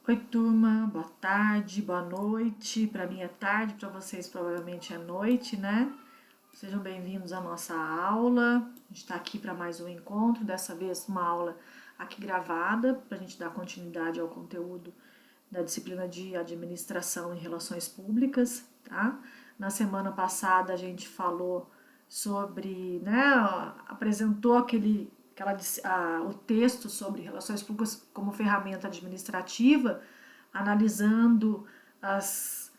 Oi, turma, boa tarde, boa noite. Para mim é tarde, para vocês provavelmente é noite, né? Sejam bem-vindos à nossa aula. A gente está aqui para mais um encontro, dessa vez uma aula aqui gravada, para a gente dar continuidade ao conteúdo da disciplina de Administração e Relações Públicas, tá? Na semana passada a gente falou sobre, né, apresentou o texto sobre relações públicas como ferramenta administrativa, analisando as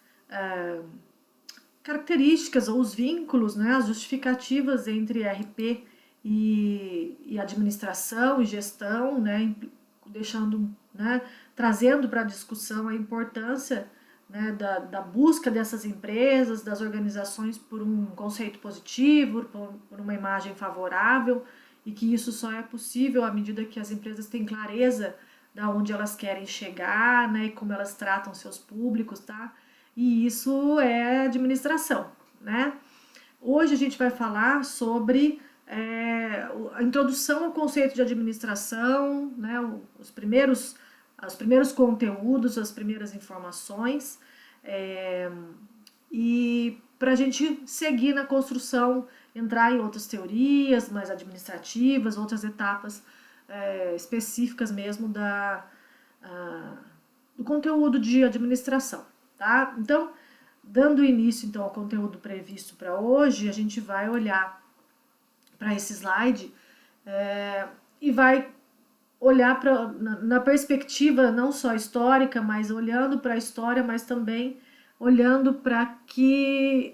características ou os vínculos, né, as justificativas entre RP e administração e gestão, né, deixando, né, trazendo para a discussão a importância, né, da busca dessas empresas, das organizações por um conceito positivo, por uma imagem favorável, e que isso só é possível à medida que as empresas têm clareza da onde elas querem chegar, né, e como elas tratam seus públicos, tá? E isso é administração, né? Hoje a gente vai falar sobre a introdução ao conceito de administração, né, os primeiros conteúdos, as primeiras informações, e para a gente seguir na construção, entrar em outras teorias mais administrativas, outras etapas específicas mesmo do conteúdo de administração, tá? Então, dando início então ao conteúdo previsto para hoje, a gente vai olhar para esse slide e vai olhar na perspectiva não só histórica, mas olhando para a história, mas também olhando para que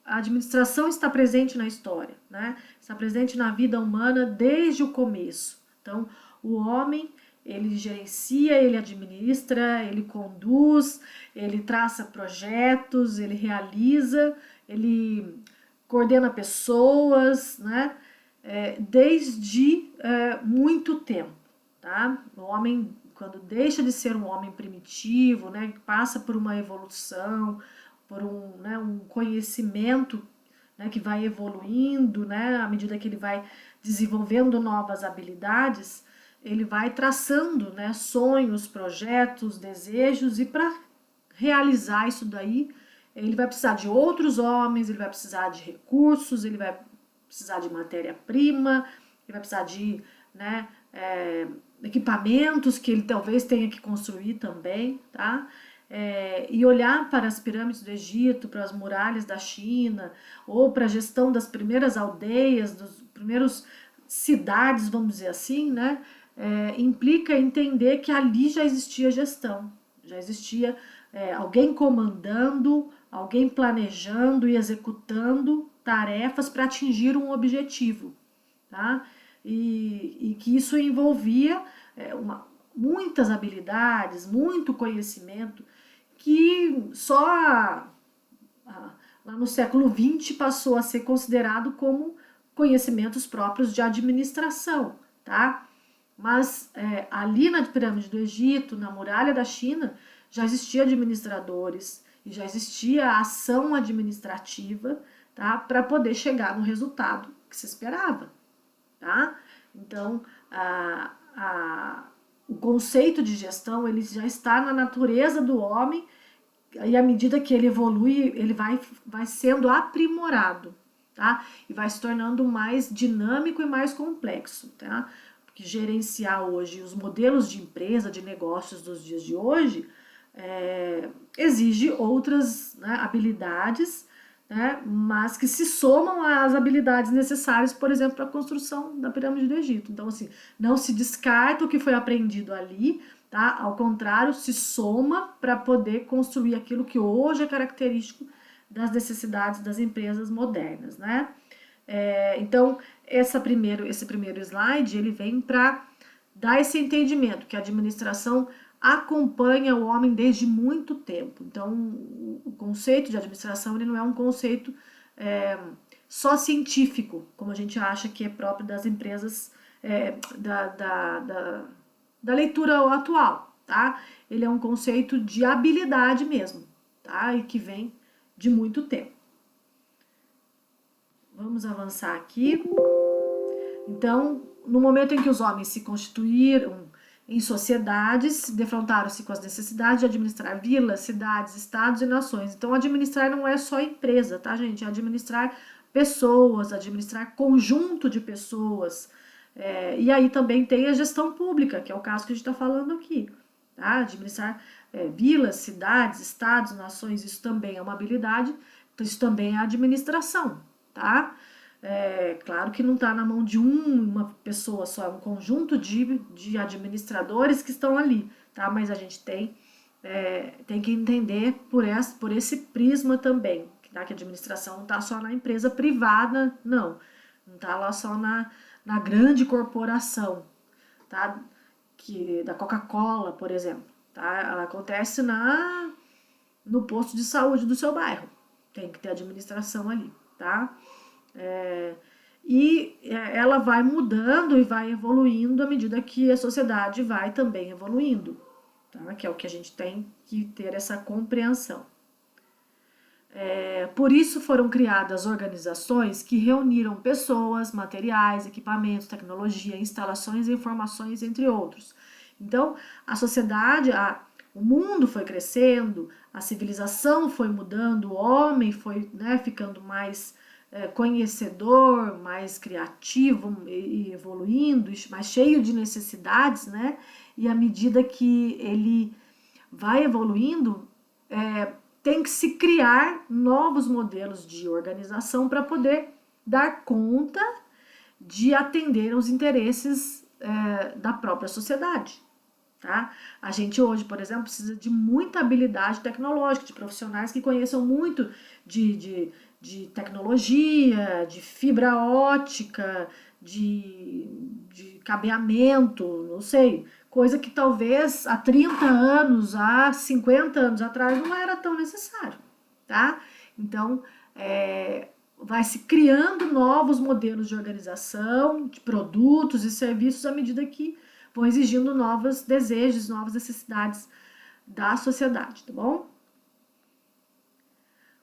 a administração está presente na história, né? Está presente na vida humana desde o começo. Então, o homem, ele gerencia, ele administra, ele conduz, ele traça projetos, ele realiza, ele coordena pessoas, né? Desde muito tempo, tá? O homem, quando deixa de ser um homem primitivo, né, passa por uma evolução, por um conhecimento, né, que vai evoluindo, né, à medida que ele vai desenvolvendo novas habilidades, ele vai traçando, né, sonhos, projetos, desejos, e para realizar isso daí, ele vai precisar de outros homens, ele vai precisar de recursos, ele vai precisar de matéria-prima, ele vai precisar de, né, equipamentos que ele talvez tenha que construir também, tá? E olhar para as pirâmides do Egito, para as muralhas da China, ou para a gestão das primeiras aldeias, dos primeiros cidades, vamos dizer assim, né? Implica entender que ali já existia gestão, já existia alguém comandando, alguém planejando e executando tarefas para atingir um objetivo, tá? E que isso envolvia muitas habilidades, muito conhecimento, que só lá no século XX passou a ser considerado como conhecimentos próprios de administração, tá? Mas ali na pirâmide do Egito, na muralha da China, já existia administradores e já existia a ação administrativa, tá? Para poder chegar no resultado que se esperava, tá? Então, o conceito de gestão, ele já está na natureza do homem, e à medida que ele evolui, ele vai sendo aprimorado, tá? E vai se tornando mais dinâmico e mais complexo, tá? Porque gerenciar hoje os modelos de empresa, de negócios dos dias de hoje, exige outras, né, habilidades, né, mas que se somam às habilidades necessárias, por exemplo, para a construção da pirâmide do Egito. Então, assim, não se descarta o que foi aprendido ali, tá? Ao contrário, se soma para poder construir aquilo que hoje é característico das necessidades das empresas modernas, né? Então, esse primeiro slide, ele vem para dar esse entendimento que a administração acompanha o homem desde muito tempo. Então, o conceito de administração, ele não é um conceito só científico, como a gente acha que é próprio das empresas da leitura atual, tá? Ele é um conceito de habilidade mesmo, tá? E que vem de muito tempo. Vamos avançar aqui. Então, no momento em que os homens se constituíram, em sociedades, defrontaram-se com as necessidades de administrar vilas, cidades, estados e nações. Então, administrar não é só empresa, tá, gente? É administrar pessoas, administrar conjunto de pessoas. E aí também tem a gestão pública, que é o caso que a gente está falando aqui. Tá? Administrar vilas, cidades, estados, nações, isso também é uma habilidade, isso também é administração, tá? Claro que não está na mão de uma pessoa só, é um conjunto de administradores que estão ali, tá? Mas a gente tem que entender por esse prisma também, tá? Que a administração não está só na empresa privada, não está lá só na grande corporação, tá? Da Coca-Cola, por exemplo, tá? Ela acontece no posto de saúde do seu bairro, tem que ter administração ali, tá? Ela vai mudando e vai evoluindo à medida que a sociedade vai também evoluindo, tá? Que é o que a gente tem que ter essa compreensão. Por isso foram criadas organizações que reuniram pessoas, materiais, equipamentos, tecnologia, instalações e informações, entre outros. Então, a sociedade, o mundo foi crescendo, a civilização foi mudando, o homem foi, né, ficando mais conhecedor, mais criativo e evoluindo, mais cheio de necessidades, né? E à medida que ele vai evoluindo, tem que se criar novos modelos de organização para poder dar conta de atender aos interesses da própria sociedade. Tá? A gente hoje, por exemplo, precisa de muita habilidade tecnológica, de profissionais que conheçam muito de tecnologia, de fibra ótica, de cabeamento, não sei, coisa que talvez há 30 anos, há 50 anos atrás não era tão necessário, tá? Então, vai se criando novos modelos de organização, de produtos e serviços à medida que vão exigindo novos desejos, novas necessidades da sociedade, tá bom?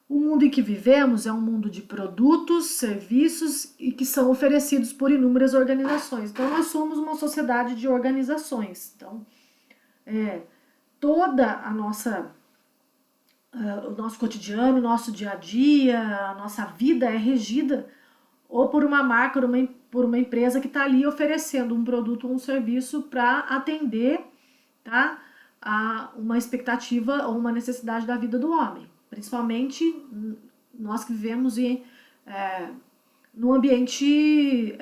O mundo em que vivemos é um mundo de produtos, serviços e que são oferecidos por inúmeras organizações. Então, nós somos uma sociedade de organizações. Então, toda o nosso cotidiano, o nosso dia a dia, a nossa vida é regida ou por uma marca, por uma empresa que está ali oferecendo um produto ou um serviço para atender, tá, a uma expectativa ou uma necessidade da vida do homem. Principalmente nós que vivemos num ambiente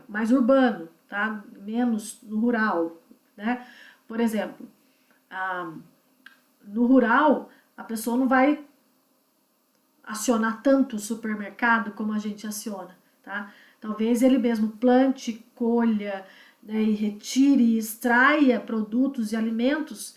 mais urbano, tá? Menos no rural, né? Por exemplo, no rural a pessoa não vai acionar tanto o supermercado como a gente aciona, tá? Talvez ele mesmo plante, colha, né, e retire e extraia produtos e alimentos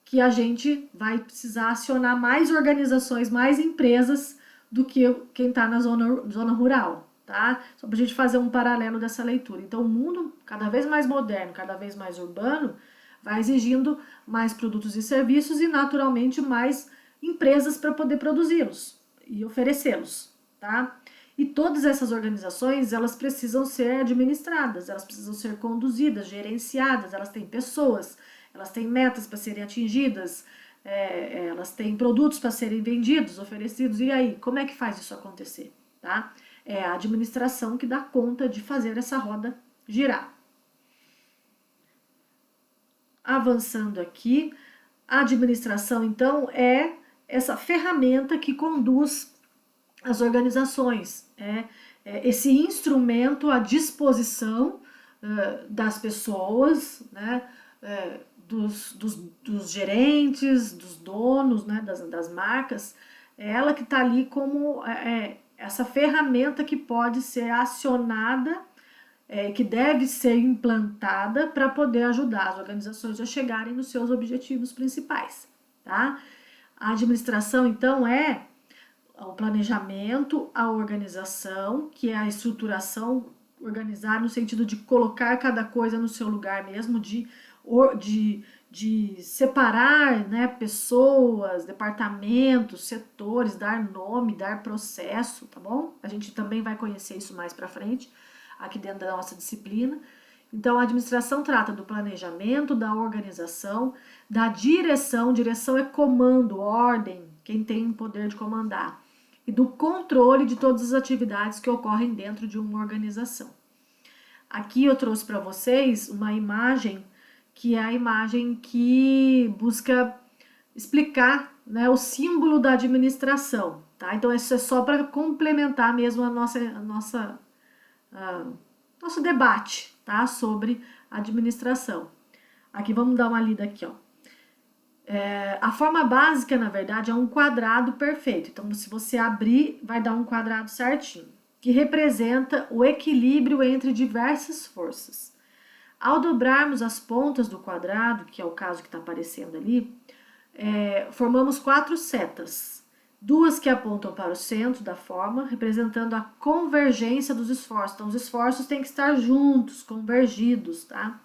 que a gente vai precisar acionar mais organizações, mais empresas do que quem está na zona rural, tá? Só para a gente fazer um paralelo dessa leitura. Então, o mundo cada vez mais moderno, cada vez mais urbano, vai exigindo mais produtos e serviços e, naturalmente, mais empresas para poder produzi-los e oferecê-los, tá? E todas essas organizações, elas precisam ser administradas, elas precisam ser conduzidas, gerenciadas, elas têm pessoas, elas têm metas para serem atingidas, elas têm produtos para serem vendidos, oferecidos, e aí, como é que faz isso acontecer, tá? É a administração que dá conta de fazer essa roda girar. Avançando aqui, a administração, então, é essa ferramenta que conduz as organizações, esse instrumento à disposição das pessoas, né, dos gerentes, dos donos, né, das marcas, ela que está ali como essa ferramenta que pode ser acionada, que deve ser implantada para poder ajudar as organizações a chegarem nos seus objetivos principais, tá? A administração, então, é o planejamento, a organização, que é a estruturação, organizar no sentido de colocar cada coisa no seu lugar mesmo, de separar, né, pessoas, departamentos, setores, dar nome, dar processo, tá bom? A gente também vai conhecer isso mais pra frente, aqui dentro da nossa disciplina. Então, a administração trata do planejamento, da organização, da direção. Direção é comando, ordem, quem tem o poder de comandar. E do controle de todas as atividades que ocorrem dentro de uma organização. Aqui eu trouxe para vocês uma imagem que é a imagem que busca explicar, né, o símbolo da administração, tá? Então isso é só para complementar mesmo nosso debate, tá, sobre administração. Aqui vamos dar uma lida aqui, ó. A forma básica, na verdade, é um quadrado perfeito. Então, se você abrir, vai dar um quadrado certinho, que representa o equilíbrio entre diversas forças. Ao dobrarmos as pontas do quadrado, que é o caso que está aparecendo ali, formamos 4 setas. 2 que apontam para o centro da forma, representando a convergência dos esforços. Então, os esforços têm que estar juntos, convergidos, tá?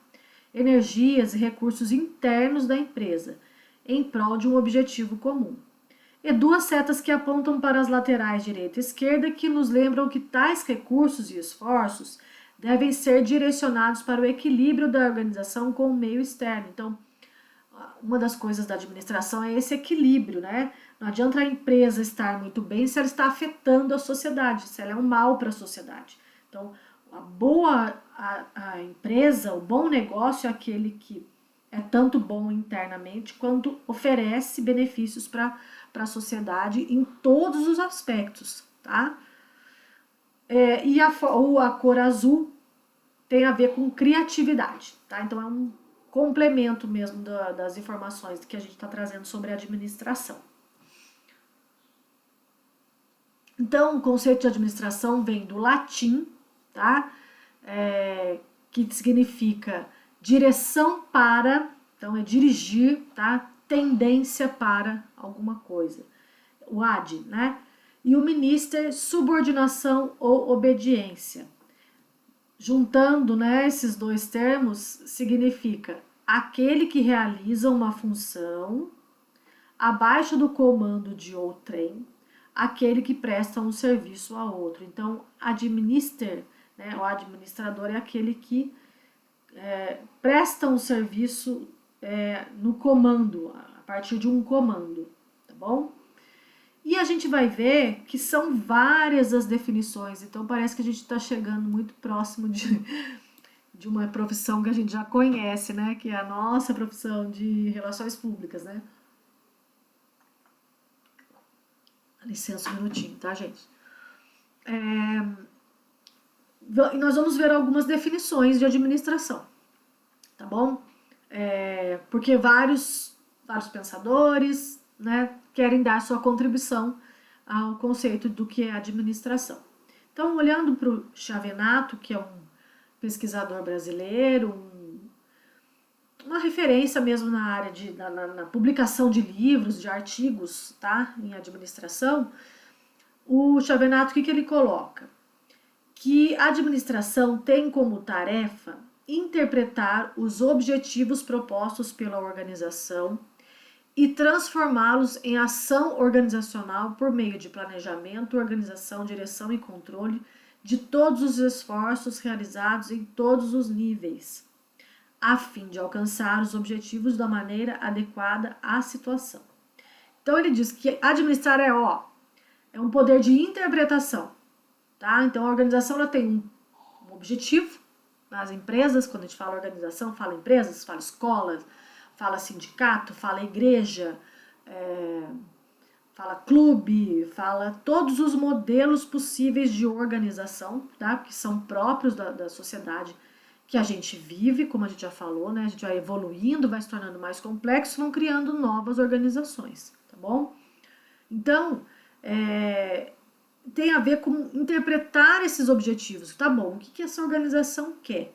Energias e recursos internos da empresa, em prol de um objetivo comum. E 2 setas que apontam para as laterais direita e esquerda, que nos lembram que tais recursos e esforços devem ser direcionados para o equilíbrio da organização com o meio externo. Então, uma das coisas da administração é esse equilíbrio, né? Não adianta a empresa estar muito bem se ela está afetando a sociedade, se ela é um mal para a sociedade. Então, a empresa, o bom negócio é aquele que é tanto bom internamente quanto oferece benefícios para a sociedade em todos os aspectos, tá? E a cor azul tem a ver com criatividade, tá? Então é um complemento mesmo das informações que a gente está trazendo sobre a administração. Então, o conceito de administração vem do latim, tá? Que significa direção para, então é dirigir, tá? Tendência para alguma coisa. O ad, né? E o minister, subordinação ou obediência. Juntando, né, esses 2 termos, significa aquele que realiza uma função abaixo do comando de outrem, aquele que presta um serviço a outro. Então, administer, né, o administrador é aquele que presta um serviço no comando, a partir de um comando, tá bom? E a gente vai ver que são várias as definições, então parece que a gente está chegando muito próximo de uma profissão que a gente já conhece, né? Que é a nossa profissão de relações públicas, né? Licença um minutinho, tá, gente? E nós vamos ver algumas definições de administração, tá bom? Porque vários pensadores, né, querem dar sua contribuição ao conceito do que é administração. Então, olhando para o Chavenato, que é um pesquisador brasileiro, uma referência mesmo na área na publicação de livros, de artigos, tá, em administração, o Chavenato, o que ele coloca? Que a administração tem como tarefa interpretar os objetivos propostos pela organização e transformá-los em ação organizacional por meio de planejamento, organização, direção e controle de todos os esforços realizados em todos os níveis, a fim de alcançar os objetivos da maneira adequada à situação. Então ele diz que administrar é um poder de interpretação, tá? Então a organização ela tem um objetivo. As empresas, quando a gente fala organização, fala empresas, fala escolas, fala sindicato, fala igreja, fala clube, fala todos os modelos possíveis de organização, tá? Que são próprios da sociedade que a gente vive, como a gente já falou, né? A gente vai evoluindo, vai se tornando mais complexo, vão criando novas organizações, tá bom? Então, tem a ver com interpretar esses objetivos, tá bom? O que essa organização quer?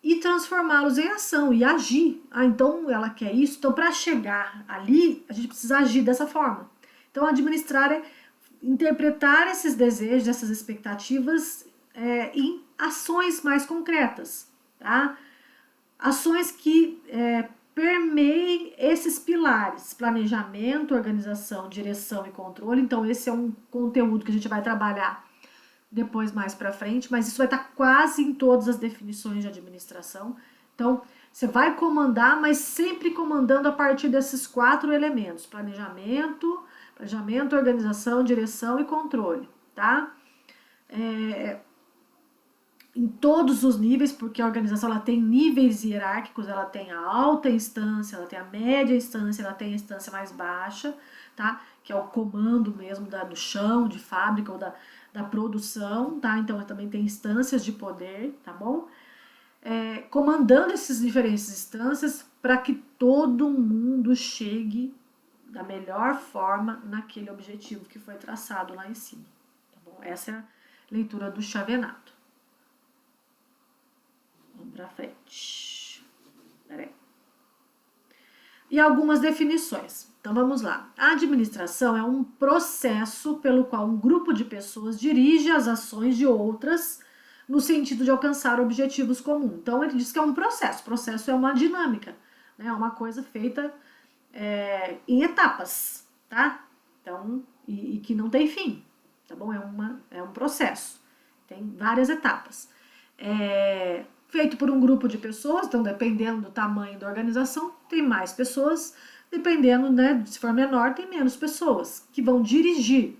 E transformá-los em ação e agir. Então ela quer isso, então para chegar ali, a gente precisa agir dessa forma. Então administrar é interpretar esses desejos, essas expectativas em ações mais concretas, tá? Ações que permeiem esses pilares: planejamento, organização, direção e controle. Então esse é um conteúdo que a gente vai trabalhar depois mais para frente, mas isso vai estar quase em todas as definições de administração. Então, você vai comandar, mas sempre comandando a partir desses 4 elementos: planejamento, organização, direção e controle, tá? Em todos os níveis, porque a organização ela tem níveis hierárquicos, ela tem a alta instância, ela tem a média instância, ela tem a instância mais baixa, tá? Que é o comando mesmo do chão, de fábrica ou da produção, tá? Então também tem instâncias de poder, tá bom? Comandando essas diferentes instâncias para que todo mundo chegue da melhor forma naquele objetivo que foi traçado lá em cima, tá bom? Essa é a leitura do Chavenato. Vamos para frente. Peraí. E algumas definições. Então vamos lá. A administração é um processo pelo qual um grupo de pessoas dirige as ações de outras no sentido de alcançar objetivos comuns. Então ele diz que é um processo. Processo é uma dinâmica, né? É uma coisa feita em etapas, tá? Então, e que não tem fim, tá bom? É um processo. Tem várias etapas. Feito por um grupo de pessoas, então dependendo do tamanho da organização, tem mais pessoas, dependendo, né, se for menor, tem menos pessoas, que vão dirigir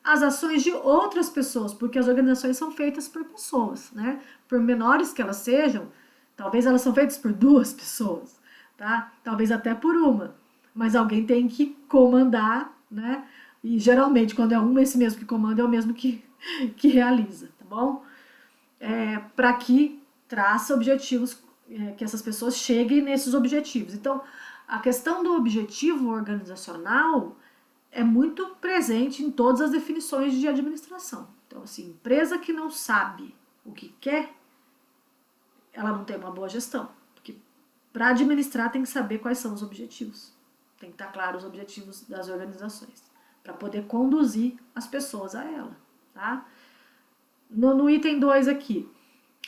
as ações de outras pessoas, porque as organizações são feitas por pessoas, né, por menores que elas sejam, talvez elas são feitas por 2 pessoas, tá, talvez até por uma, mas alguém tem que comandar, né, e geralmente quando é esse mesmo que comanda é o mesmo que realiza, tá bom? Para que traça objetivos, que essas pessoas cheguem nesses objetivos. Então, a questão do objetivo organizacional é muito presente em todas as definições de administração. Então, assim, empresa que não sabe o que quer, ela não tem uma boa gestão. Porque para administrar tem que saber quais são os objetivos. Tem que estar claro os objetivos das organizações, para poder conduzir as pessoas a ela, tá? No item 2 aqui,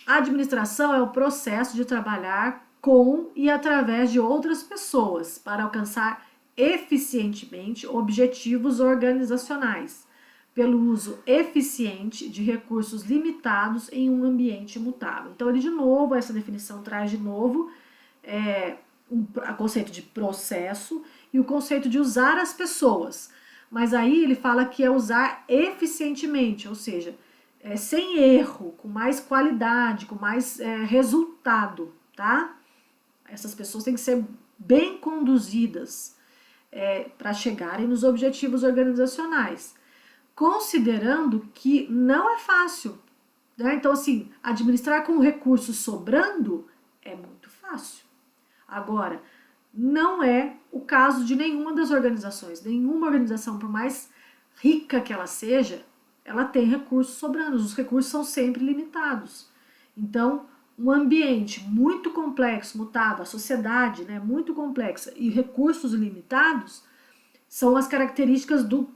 a administração é o processo de trabalhar com e através de outras pessoas para alcançar eficientemente objetivos organizacionais, pelo uso eficiente de recursos limitados em um ambiente imutável. Então, ele de novo, essa definição traz de novo o conceito de processo e o conceito de usar as pessoas. Mas aí ele fala que é usar eficientemente, ou seja, sem erro, com mais qualidade, com mais resultado, tá? Essas pessoas têm que ser bem conduzidas para chegarem nos objetivos organizacionais, considerando que não é fácil, né? Então, assim, administrar com recursos sobrando é muito fácil. Agora, não é o caso de nenhuma das organizações. Nenhuma organização, por mais rica que ela seja, ela tem recursos sobrando, os recursos são sempre limitados. Então, um ambiente muito complexo, mutável, a sociedade, né, muito complexa e recursos limitados são as características do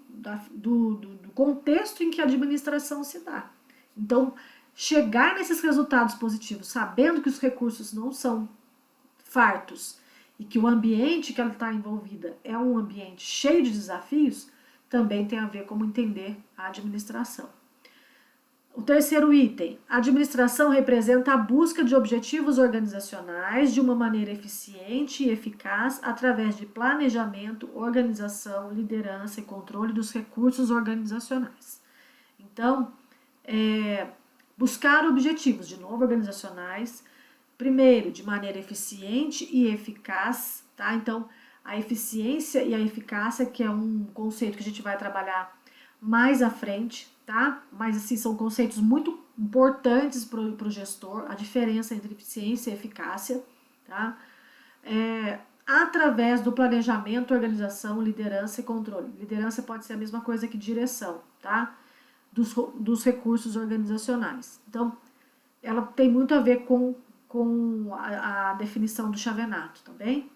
contexto em que a administração se dá. Então, chegar nesses resultados positivos, sabendo que os recursos não são fartos e que o ambiente que ela está envolvida é um ambiente cheio de desafios, também tem a ver com entender a administração. O terceiro item, a administração representa a busca de objetivos organizacionais de uma maneira eficiente e eficaz através de planejamento, organização, liderança e controle dos recursos organizacionais. Então, buscar objetivos, de novo, organizacionais, primeiro, de maneira eficiente e eficaz, tá? Então, a eficiência e a eficácia, que é um conceito que a gente vai trabalhar mais à frente, tá? Mas, assim, são conceitos muito importantes para o gestor, a diferença entre eficiência e eficácia, tá? Através do planejamento, organização, liderança e controle. Liderança pode ser a mesma coisa que direção, tá? Dos recursos organizacionais. Então, ela tem muito a ver com a definição do Chavenato, tá bem?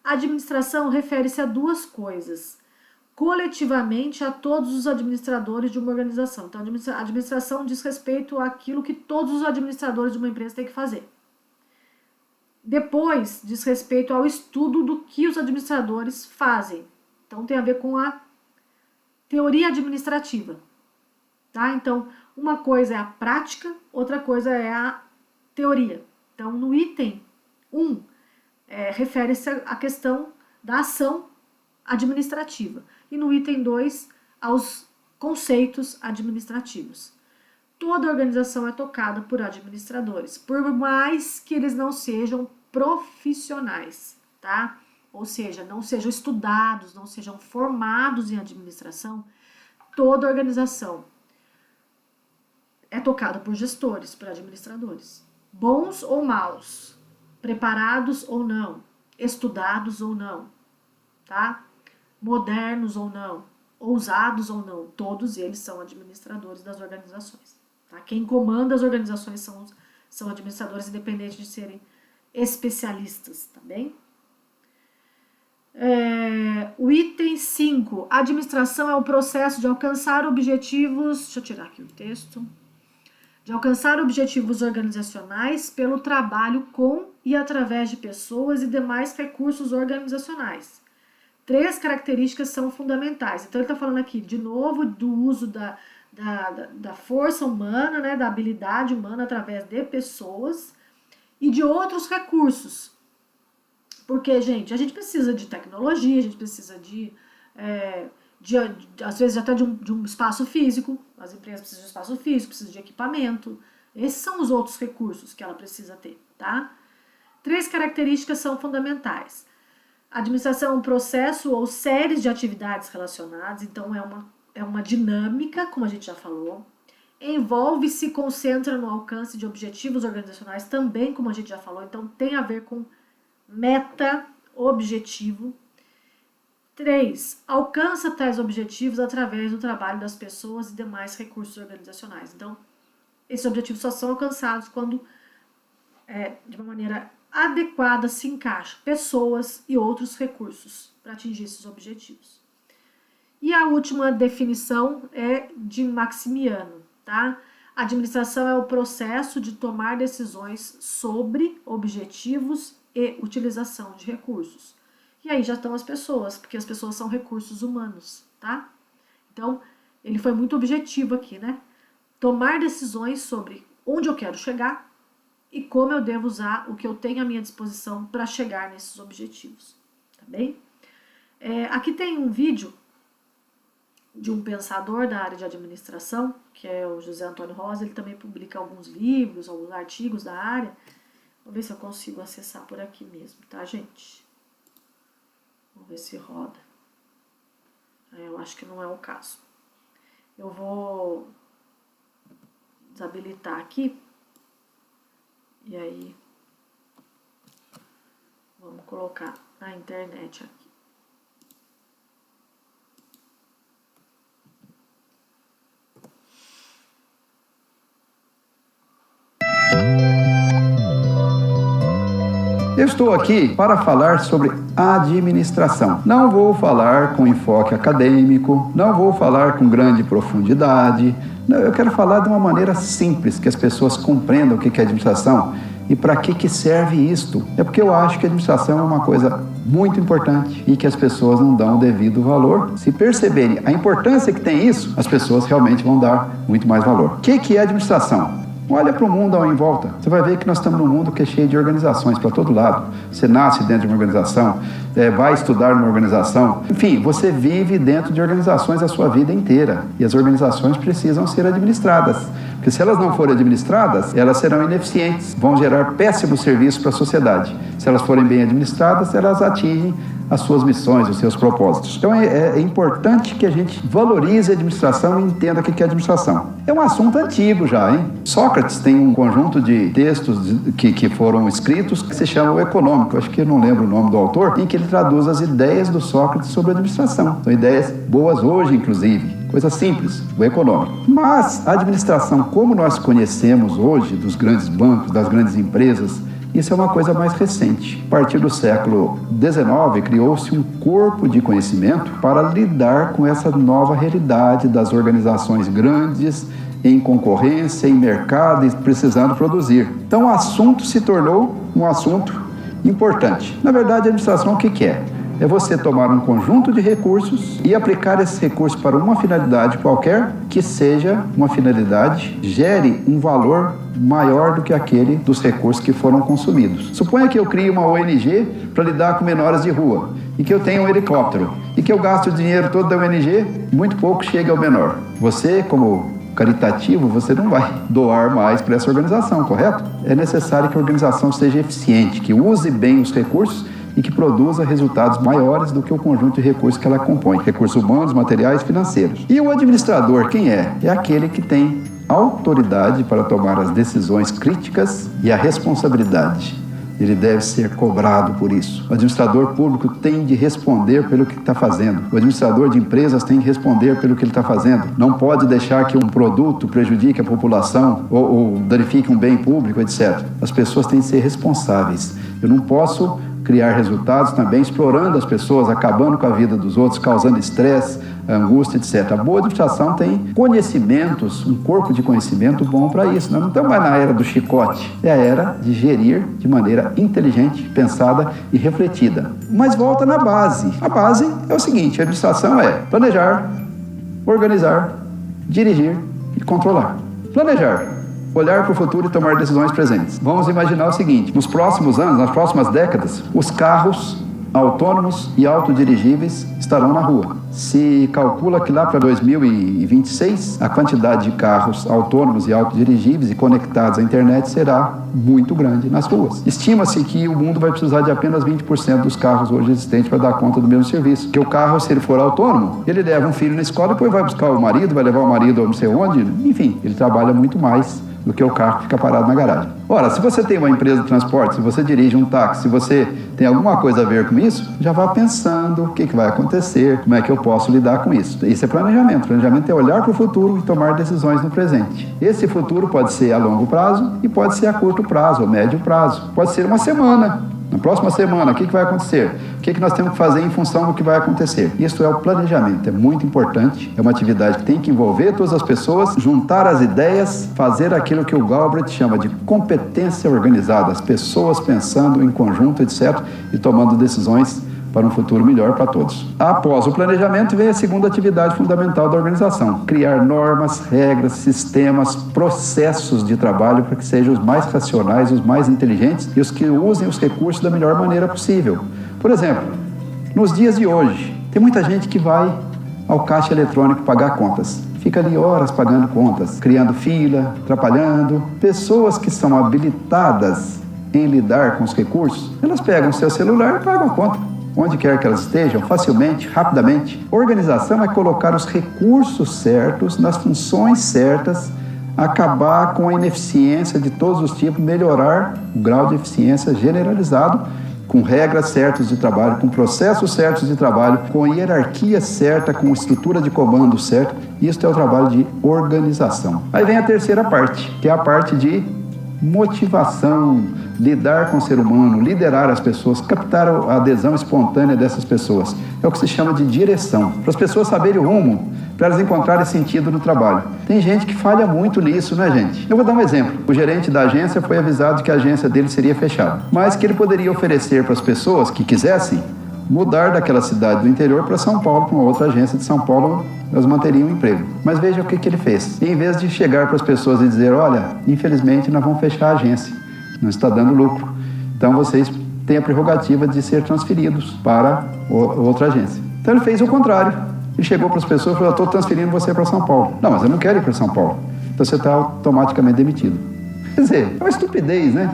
A administração refere-se a 2 coisas. Coletivamente, a todos os administradores de uma organização. Então, a administração diz respeito àquilo que todos os administradores de uma empresa têm que fazer. Depois, diz respeito ao estudo do que os administradores fazem. Então, tem a ver com a teoria administrativa. Tá? Então, Uma coisa é a prática, outra coisa é a teoria. Então, no item 1, refere-se à questão da ação administrativa. E no item 2, aos conceitos administrativos. Toda organização é tocada por administradores, por mais que eles não sejam profissionais, tá? Ou seja, não sejam estudados, não sejam formados em administração, toda organização é tocada por gestores, por administradores. Bons ou maus, preparados ou não, estudados ou não, tá? Modernos ou não, ousados ou não, todos eles são administradores das organizações. Tá? Quem comanda as organizações são administradores, independente de serem especialistas, tá bem? O item 5, administração é o processo de alcançar objetivos, deixa eu tirar aqui o texto, de alcançar objetivos organizacionais pelo trabalho com e através de pessoas e demais recursos organizacionais. 3 características são fundamentais. Então, ele está falando aqui, de novo, do uso da força humana, né, da habilidade humana através de pessoas e de outros recursos. Porque, gente, a gente precisa de tecnologia, a gente precisa às vezes até de um espaço físico, as empresas precisam de espaço físico, precisam de equipamento. Esses são os outros recursos que ela precisa ter, tá? 3 características são fundamentais. A administração é um processo ou séries de atividades relacionadas, então é uma dinâmica, como a gente já falou. Envolve e se concentra no alcance de objetivos organizacionais, também, como a gente já falou, então tem a ver com meta, objetivo. 3. Alcança tais objetivos através do trabalho das pessoas e demais recursos organizacionais. Então, esses objetivos só são alcançados quando, de uma maneira adequada, se encaixa pessoas e outros recursos para atingir esses objetivos. E a última definição é de Maximiano, tá? A administração é o processo de tomar decisões sobre objetivos e utilização de recursos. E aí já estão as pessoas, porque as pessoas são recursos humanos, tá? Então, ele foi muito objetivo aqui, né? Tomar decisões sobre onde eu quero chegar e como eu devo usar o que eu tenho à minha disposição para chegar nesses objetivos, tá bem? Aqui tem um vídeo de um pensador da área de administração, que é o José Antônio Rosa. Ele também publica alguns livros, alguns artigos da área. Vou ver se eu consigo acessar por aqui mesmo, tá, gente? Vamos ver se roda. Eu acho que não é o caso. Eu vou desabilitar aqui. E aí, vamos colocar na internet aqui. Eu estou aqui para falar sobre administração. Não vou falar com enfoque acadêmico, não vou falar com grande profundidade. Eu quero falar de uma maneira simples, que as pessoas compreendam o que é administração e para que serve isto. É porque eu acho que a administração é uma coisa muito importante e que as pessoas não dão o devido valor. Se perceberem a importância que tem isso, as pessoas realmente vão dar muito mais valor. O que é administração? Olha para o mundo em volta. Você vai ver que nós estamos num mundo que é cheio de organizações para todo lado. Você nasce dentro de uma organização, vai estudar numa organização. Enfim, você vive dentro de organizações a sua vida inteira. E as organizações precisam ser administradas. Porque se elas não forem administradas, elas serão ineficientes, vão gerar péssimos serviços para a sociedade. Se elas forem bem administradas, elas atingem as suas missões, os seus propósitos. Então é importante que a gente valorize a administração e entenda o que é administração. É um assunto antigo já, hein? Sócrates tem um conjunto de textos que foram escritos que se chama O Econômico, acho que eu não lembro o nome do autor, em que ele traduz as ideias do Sócrates sobre a administração. São ideias boas hoje, inclusive. Coisa simples, o econômico. Mas a administração, como nós conhecemos hoje, dos grandes bancos, das grandes empresas, isso é uma coisa mais recente. A partir do século XIX, criou-se um corpo de conhecimento para lidar com essa nova realidade das organizações grandes, em concorrência, em mercado e precisando produzir. Então, o assunto se tornou um assunto importante. Na verdade, a administração o que é? é você tomar um conjunto de recursos e aplicar esses recursos para uma finalidade qualquer, que seja uma finalidade, gere um valor maior do que aquele dos recursos que foram consumidos. Suponha que eu crie uma ONG para lidar com menores de rua e que eu tenha um helicóptero e que eu gasto o dinheiro todo da ONG, muito pouco chega ao menor. Você, como caritativo, você não vai doar mais para essa organização, correto? É necessário que a organização seja eficiente, que use bem os recursos e que produza resultados maiores do que o conjunto de recursos que ela compõe, recursos humanos, materiais, financeiros. E o administrador, quem é? É aquele que tem autoridade para tomar as decisões críticas e a responsabilidade. Ele deve ser cobrado por isso. O administrador público tem de responder pelo que está fazendo. O administrador de empresas tem de responder pelo que ele está fazendo. Não pode deixar que um produto prejudique a população ou danifique um bem público, etc. As pessoas têm de ser responsáveis. Eu não posso criar resultados também explorando as pessoas, acabando com a vida dos outros, causando estresse, angústia, etc. A boa administração tem conhecimentos, um corpo de conhecimento bom para isso. Nós não estamos mais na era do chicote, é a era de gerir de maneira inteligente, pensada e refletida. Mas volta na base. A base é o seguinte: a administração é planejar, organizar, dirigir e controlar. Planejar. Olhar para o futuro e tomar decisões presentes. Vamos imaginar o seguinte: nos próximos anos, nas próximas décadas, os carros autônomos e autodirigíveis estarão na rua. Se calcula que lá para 2026, a quantidade de carros autônomos e autodirigíveis e conectados à internet será muito grande nas ruas. Estima-se que o mundo vai precisar de apenas 20% dos carros hoje existentes para dar conta do mesmo serviço. Porque o carro, se ele for autônomo, ele leva um filho na escola, depois vai buscar o marido, vai levar o marido a não sei onde, enfim, ele trabalha muito mais do que o carro que fica parado na garagem. Ora, se você tem uma empresa de transporte, se você dirige um táxi, se você tem alguma coisa a ver com isso, já vá pensando o que vai acontecer, como é que eu posso lidar com isso. Isso é planejamento. Planejamento é olhar para o futuro e tomar decisões no presente. Esse futuro pode ser a longo prazo e pode ser a curto prazo, ou médio prazo. Pode ser uma semana. Na próxima semana, o que vai acontecer? O que nós temos que fazer em função do que vai acontecer? Isso é o planejamento, é muito importante. É uma atividade que tem que envolver todas as pessoas, juntar as ideias, fazer aquilo que o Galbraith chama de competência organizada. As pessoas pensando em conjunto, etc., e tomando decisões para um futuro melhor para todos. Após o planejamento vem a segunda atividade fundamental da organização: criar normas, regras, sistemas, processos de trabalho para que sejam os mais racionais, os mais inteligentes e os que usem os recursos da melhor maneira possível. Por exemplo, nos dias de hoje, tem muita gente que vai ao caixa eletrônico pagar contas. Fica ali horas pagando contas, criando fila, atrapalhando. Pessoas que são habilitadas em lidar com os recursos, elas pegam seu celular e pagam a conta. Onde quer que elas estejam, facilmente, rapidamente. Organização é colocar os recursos certos, nas funções certas, acabar com a ineficiência de todos os tipos, melhorar o grau de eficiência generalizado, com regras certas de trabalho, com processos certos de trabalho, com hierarquia certa, com estrutura de comando certa. Isso é o trabalho de organização. Aí vem a terceira parte, que é a parte de motivação, lidar com o ser humano, liderar as pessoas, captar a adesão espontânea dessas pessoas. É o que se chama de direção. Para as pessoas saberem o rumo, para elas encontrarem sentido no trabalho. Tem gente que falha muito nisso, né, gente? Eu vou dar um exemplo. O gerente da agência foi avisado que a agência dele seria fechada, mas que ele poderia oferecer para as pessoas que quisessem mudar daquela cidade do interior para São Paulo, para uma outra agência de São Paulo, elas manteriam o emprego. Mas veja o que ele fez. Em vez de chegar para as pessoas e dizer: olha, infelizmente nós vamos fechar a agência, não está dando lucro, então vocês têm a prerrogativa de ser transferidos para outra agência. Então ele fez o contrário. Ele chegou para as pessoas e falou: estou transferindo você para São Paulo. Não, mas eu não quero ir para São Paulo. Então você está automaticamente demitido. Quer dizer, é uma estupidez, né?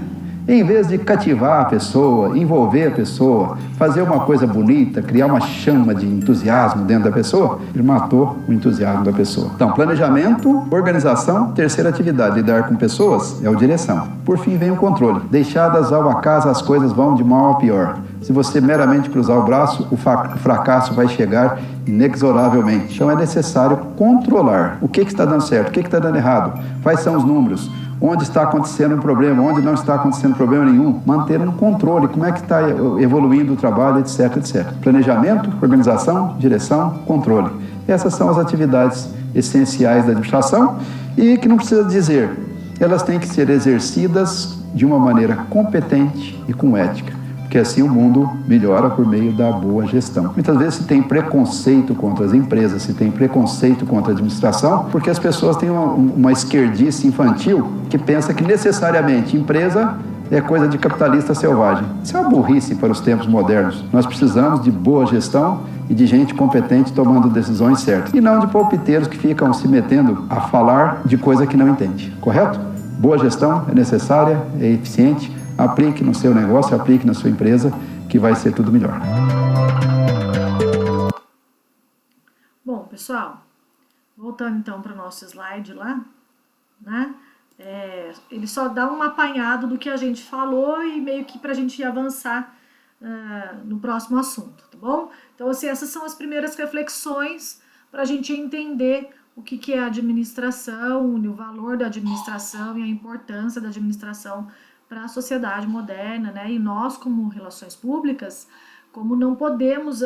Em vez de cativar a pessoa, envolver a pessoa, fazer uma coisa bonita, criar uma chama de entusiasmo dentro da pessoa, ele matou o entusiasmo da pessoa. Então, planejamento, organização, terceira atividade, lidar com pessoas, é o direção. Por fim, vem o controle. Deixadas ao acaso, as coisas vão de mal a pior. Se você meramente cruzar o braço, o fracasso vai chegar inexoravelmente. Então, é necessário controlar o que está dando certo, o que está dando errado, quais são os números, onde está acontecendo um problema, onde não está acontecendo problema nenhum, manter um controle, como é que está evoluindo o trabalho, etc, etc. Planejamento, organização, direção, controle. Essas são as atividades essenciais da administração e que não precisa dizer, elas têm que ser exercidas de uma maneira competente e com ética. porque assim o mundo melhora por meio da boa gestão. Muitas vezes se tem preconceito contra as empresas, se tem preconceito contra a administração, porque as pessoas têm uma esquerdice infantil que pensa que necessariamente empresa é coisa de capitalista selvagem. Isso é uma burrice para os tempos modernos. Nós precisamos de boa gestão e de gente competente tomando decisões certas. E não de palpiteiros que ficam se metendo a falar de coisa que não entende. Correto? Boa gestão é necessária, é eficiente. Aplique no seu negócio, aplique na sua empresa, que vai ser tudo melhor. Bom, pessoal, voltando então para o nosso slide lá, né? Ele só dá um apanhado do que a gente falou e meio que para a gente avançar no próximo assunto, tá bom? Então, assim, essas são as primeiras reflexões para a gente entender o que é a administração, o valor da administração e a importância da administração para a sociedade moderna, né? E nós, como relações públicas, como não podemos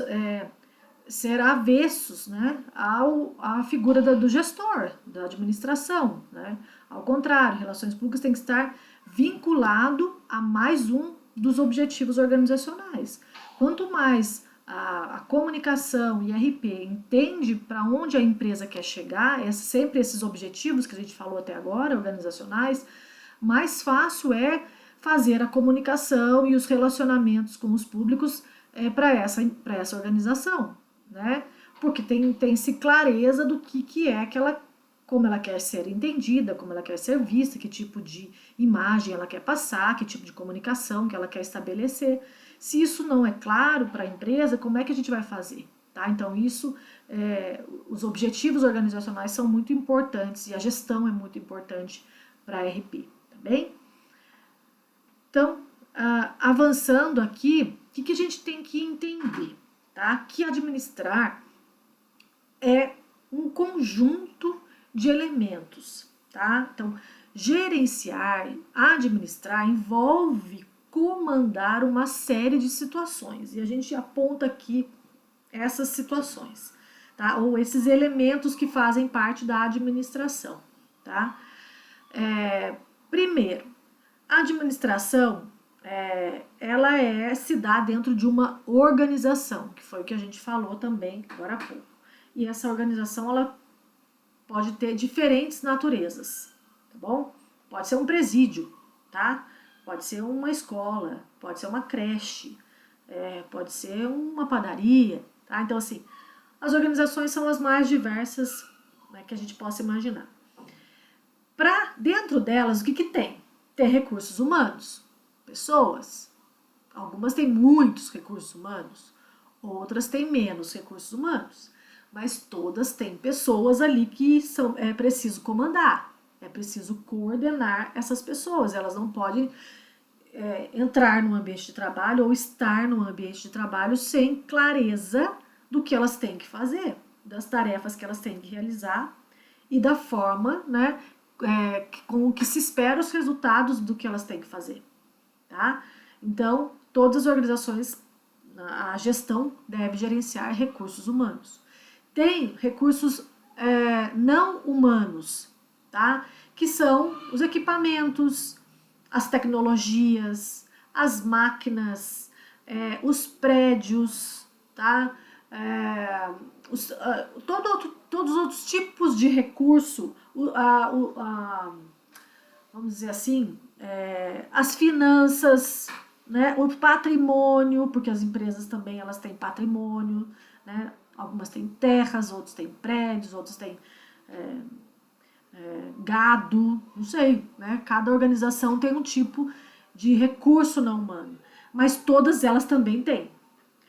ser avessos, né, à figura do gestor, da administração, né? Ao contrário, relações públicas tem que estar vinculado a mais um dos objetivos organizacionais. Quanto mais a comunicação e RP entende para onde a empresa quer chegar, sempre esses objetivos que a gente falou até agora, organizacionais, mais fácil é fazer a comunicação e os relacionamentos com os públicos para essa organização, né? Porque tem-se clareza do que é como ela quer ser entendida, como ela quer ser vista, que tipo de imagem ela quer passar, que tipo de comunicação que ela quer estabelecer. Se isso não é claro para a empresa, como é que a gente vai fazer? Tá? Então, os objetivos organizacionais são muito importantes e a gestão é muito importante para a RP, tá bem? Então, avançando aqui, o que a gente tem que entender? Tá? Que administrar é um conjunto de elementos, tá? Então, gerenciar, administrar envolve comandar uma série de situações, e a gente aponta aqui essas situações, tá? Ou esses elementos que fazem parte da administração, tá? Primeiro, a administração, ela se dá dentro de uma organização, que foi o que a gente falou também agora há pouco. E essa organização, ela pode ter diferentes naturezas, tá bom? Pode ser um presídio, tá? Pode ser uma escola, pode ser uma creche, pode ser uma padaria, tá? Então, assim, as organizações são as mais diversas, né, que a gente possa imaginar. Dentro delas, o que tem? Tem recursos humanos, pessoas. Algumas têm muitos recursos humanos, outras têm menos recursos humanos. Mas todas têm pessoas ali que é preciso comandar, é preciso coordenar essas pessoas. Elas não podem entrar no ambiente de trabalho ou estar no ambiente de trabalho sem clareza do que elas têm que fazer, das tarefas que elas têm que realizar e da forma, né, com que se espera os resultados do que elas têm que fazer, tá? Então, todas as organizações, a gestão deve gerenciar recursos humanos. Tem recursos não humanos, tá? Que são os equipamentos, as tecnologias, as máquinas, os prédios, tá? Todos os outros tipos de recurso, vamos dizer assim, as finanças, né? O patrimônio, porque as empresas também elas têm patrimônio, né? Algumas têm terras, outros têm prédios, outros têm gado, não sei, né? Cada organização tem um tipo de recurso não humano, mas todas elas também têm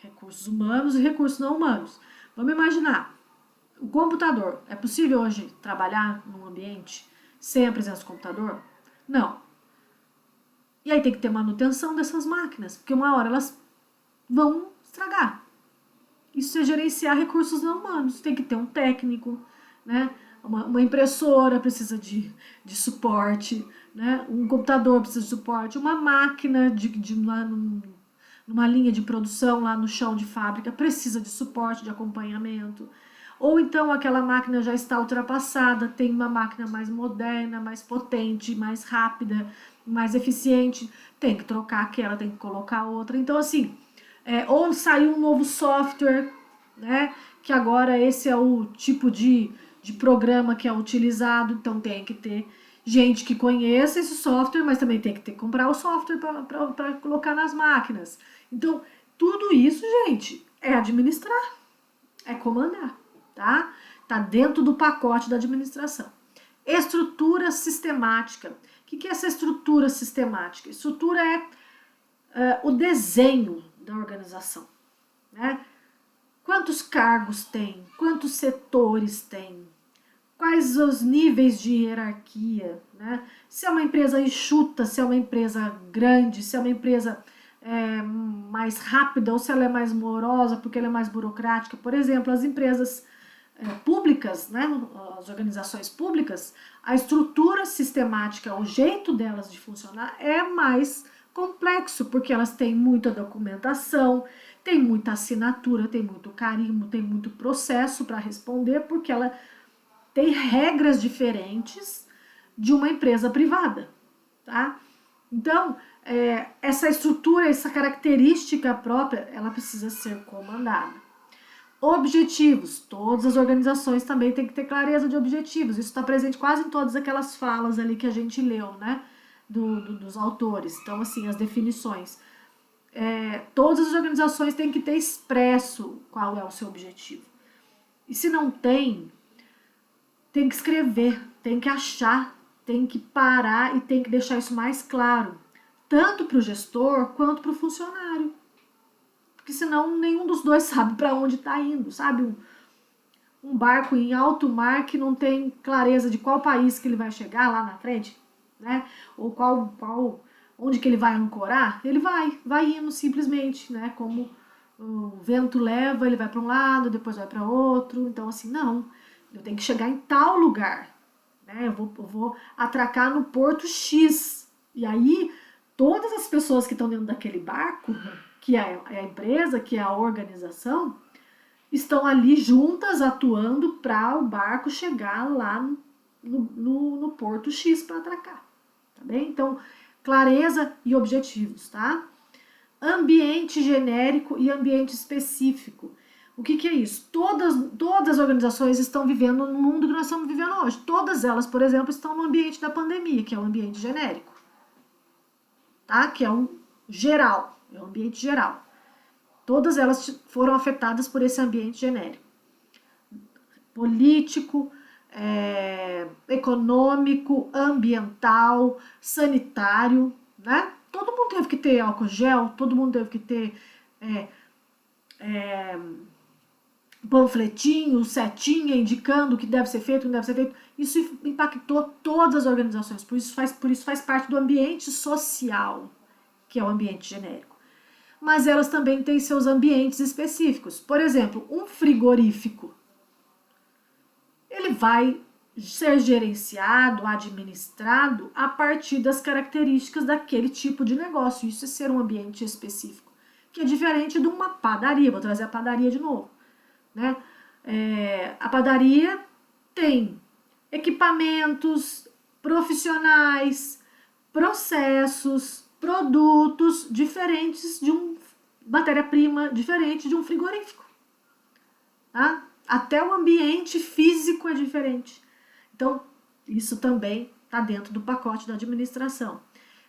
recursos humanos e recursos não humanos. Vamos imaginar, o computador, é possível hoje trabalhar num ambiente sem a presença do computador? Não. E aí tem que ter manutenção dessas máquinas, porque uma hora elas vão estragar. Isso é gerenciar recursos não humanos. Tem que ter um técnico, né? Uma impressora precisa de suporte, né? Um computador precisa de suporte, uma máquina numa linha de produção lá no chão de fábrica precisa de suporte, de acompanhamento. Ou então aquela máquina já está ultrapassada, tem uma máquina mais moderna, mais potente, mais rápida, mais eficiente, tem que trocar aquela, tem que colocar outra. Então, assim, ou saiu um novo software, né, que agora esse é o tipo de programa que é utilizado, então tem que ter gente que conheça esse software, mas também tem que comprar o software para colocar nas máquinas. Então, tudo isso, gente, é administrar, é comandar, tá? Tá dentro do pacote da administração. Estrutura sistemática. O que é essa estrutura sistemática? Estrutura é o desenho da organização, né? Quantos cargos tem? Quantos setores tem? Quais os níveis de hierarquia, né? Se é uma empresa enxuta, se é uma empresa grande, se é uma empresa mais rápida ou se ela é mais morosa porque ela é mais burocrática. Por exemplo, as empresas públicas, né, as organizações públicas, a estrutura sistemática, o jeito delas de funcionar é mais complexo, porque elas têm muita documentação, tem muita assinatura, tem muito carimbo, tem muito processo para responder, porque ela tem regras diferentes de uma empresa privada, tá? Então, essa estrutura, essa característica própria, ela precisa ser comandada. Objetivos. Todas as organizações também têm que ter clareza de objetivos. Isso está presente quase em todas aquelas falas ali que a gente leu, né? Dos autores. Então, assim, as definições. Todas as organizações têm que ter expresso qual é o seu objetivo. E se não tem que escrever, tem que achar, tem que parar e tem que deixar isso mais claro, tanto para o gestor quanto para o funcionário. Porque senão nenhum dos dois sabe para onde está indo, sabe? Um barco em alto mar que não tem clareza de qual país que ele vai chegar lá na frente, né? Ou onde que ele vai ancorar, ele vai indo simplesmente, né? Como o vento leva, ele vai para um lado, depois vai para outro. Então, assim, não, eu tenho que chegar em tal lugar, né? Eu vou atracar no porto X. E aí, todas as pessoas que estão dentro daquele barco, que é a empresa, que é a organização, estão ali juntas atuando para o barco chegar lá no porto X para atracar, tá bem? Então, clareza e objetivos, tá? Ambiente genérico e ambiente específico. O que é isso? Todas as organizações estão vivendo no mundo que nós estamos vivendo hoje. Todas elas, por exemplo, estão no ambiente da pandemia, que é o ambiente genérico, tá? Que é um geral, é um ambiente geral. Todas elas foram afetadas por esse ambiente genérico. Político, econômico, ambiental, sanitário, né? Todo mundo teve que ter álcool gel, todo mundo teve que ter panfletinho, setinha, indicando o que deve ser feito, o que não deve ser feito. Isso impactou todas as organizações, por isso faz parte do ambiente social, que é o ambiente genérico. Mas elas também têm seus ambientes específicos. Por exemplo, um frigorífico, ele vai ser gerenciado, administrado a partir das características daquele tipo de negócio. Isso é ser um ambiente específico, que é diferente de uma padaria. Vou trazer a padaria de novo, né? A padaria tem equipamentos, profissionais, processos, produtos diferentes de matéria-prima diferente de um frigorífico, tá? Até o ambiente físico é diferente. Então, isso também está dentro do pacote da administração.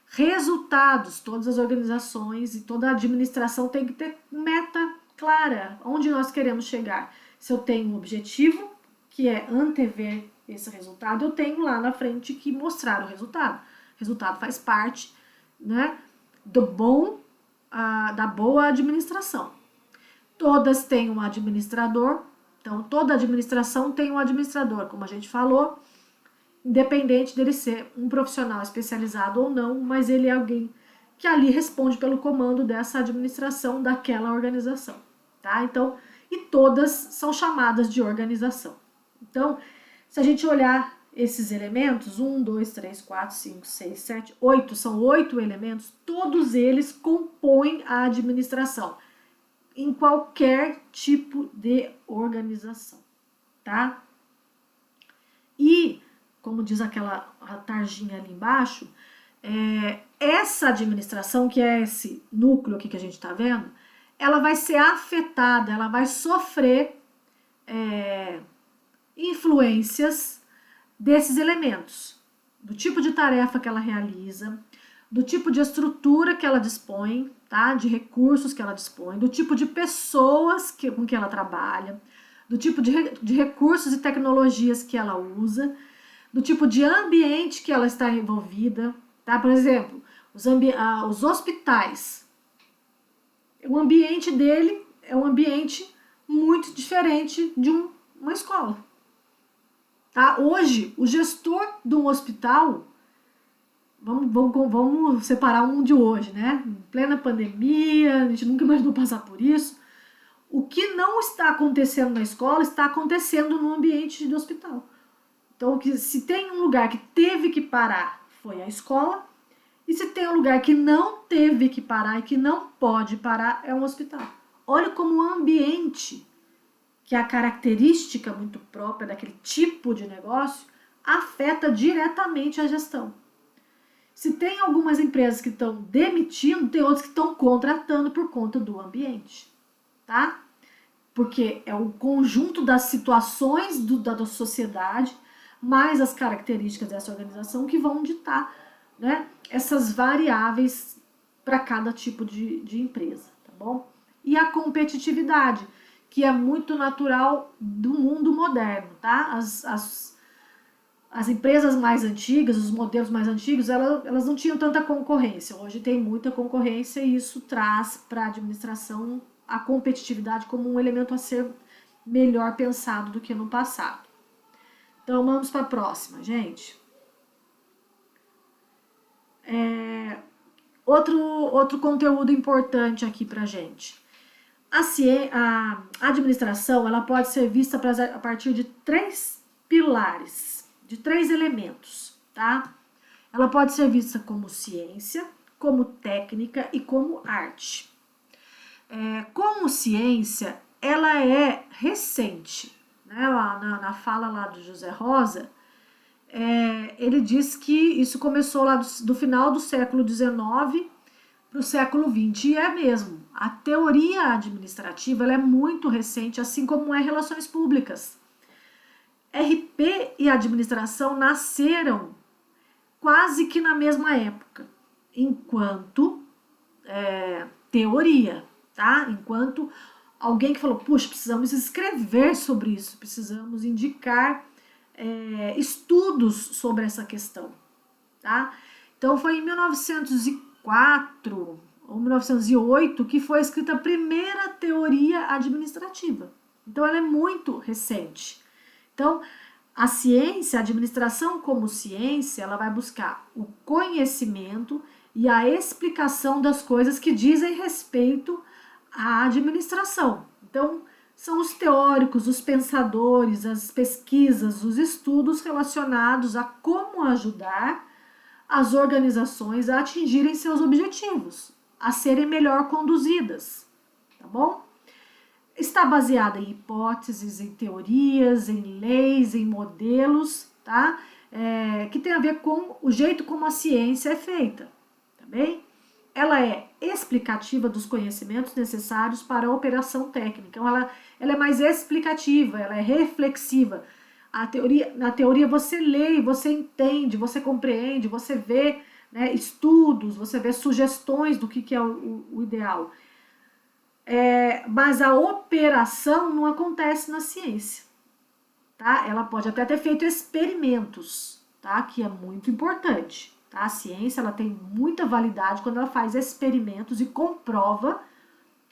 Resultados, todas as organizações e toda a administração tem que ter meta clara, onde nós queremos chegar. Se eu tenho um objetivo, que é antever esse resultado, eu tenho lá na frente que mostrar o resultado. O resultado faz parte, né, da boa administração. Todas têm um administrador, então toda administração tem um administrador, como a gente falou, independente dele ser um profissional especializado ou não, mas ele é alguém que ali responde pelo comando dessa administração daquela organização, tá? Então, e todas são chamadas de organização. Então, se a gente olhar esses elementos, 1, 2, 3, 4, 5, 6, 7, 8, são 8 elementos, todos eles compõem a administração, em qualquer tipo de organização, tá? E, como diz aquela tarjinha ali embaixo, essa administração, que é esse núcleo aqui que a gente está vendo, ela vai ser afetada, ela vai sofrer influências desses elementos, do tipo de tarefa que ela realiza, do tipo de estrutura que ela dispõe, tá? De recursos que ela dispõe, do tipo de pessoas com que ela trabalha, do tipo de recursos e tecnologias que ela usa, do tipo de ambiente que ela está envolvida, tá? Por exemplo, os hospitais, o ambiente dele é um ambiente muito diferente de uma escola. Tá? Hoje, o gestor de um hospital, vamos separar um de hoje, né? Em plena pandemia, a gente nunca imaginou passar por isso. O que não está acontecendo na escola está acontecendo no ambiente do hospital. Então, se tem um lugar que teve que parar, foi a escola. E se tem um lugar que não teve que parar e que não pode parar, é um hospital. Olha como o ambiente, que é a característica muito própria daquele tipo de negócio, afeta diretamente a gestão. Se tem algumas empresas que estão demitindo, tem outras que estão contratando por conta do ambiente, tá? Porque é o conjunto das situações da sociedade, mais as características dessa organização que vão ditar, né, essas variáveis para cada tipo de empresa, tá bom? E a competitividade, que é muito natural do mundo moderno, tá? As empresas mais antigas, os modelos mais antigos, elas não tinham tanta concorrência. Hoje tem muita concorrência e isso traz para a administração a competitividade como um elemento a ser melhor pensado do que no passado. Então vamos para a próxima, gente. Outro conteúdo importante aqui para gente. A administração, ela pode ser vista a partir de 3 pilares, de 3 elementos, tá? Ela pode ser vista como ciência, como técnica e como arte. Como ciência, ela é recente, né? Na fala lá do José Rosa, ele diz que isso começou lá do final do século XIX para o século XX, e é mesmo. A teoria administrativa ela é muito recente, assim como é relações públicas. RP e administração nasceram quase que na mesma época, enquanto teoria, tá? Enquanto alguém que falou, puxa, precisamos escrever sobre isso, precisamos indicar estudos sobre essa questão, tá? Então foi em 1904 ou 1908 que foi escrita a primeira teoria administrativa. Então ela é muito recente. Então a ciência, a administração como ciência, ela vai buscar o conhecimento e a explicação das coisas que dizem respeito à administração. Então são os teóricos, os pensadores, as pesquisas, os estudos relacionados a como ajudar as organizações a atingirem seus objetivos, a serem melhor conduzidas, tá bom? Está baseada em hipóteses, em teorias, em leis, em modelos, tá? Que tem a ver com o jeito como a ciência é feita, tá bem? Ela é explicativa dos conhecimentos necessários para a operação técnica. Então, ela é mais explicativa, ela é reflexiva. Na teoria você lê, você entende, você compreende, você vê, né, estudos, você vê sugestões do que é o ideal. Mas a operação não acontece na ciência, tá? Ela pode até ter feito experimentos, tá? Que é muito importante. Tá? A ciência ela tem muita validade quando ela faz experimentos e comprova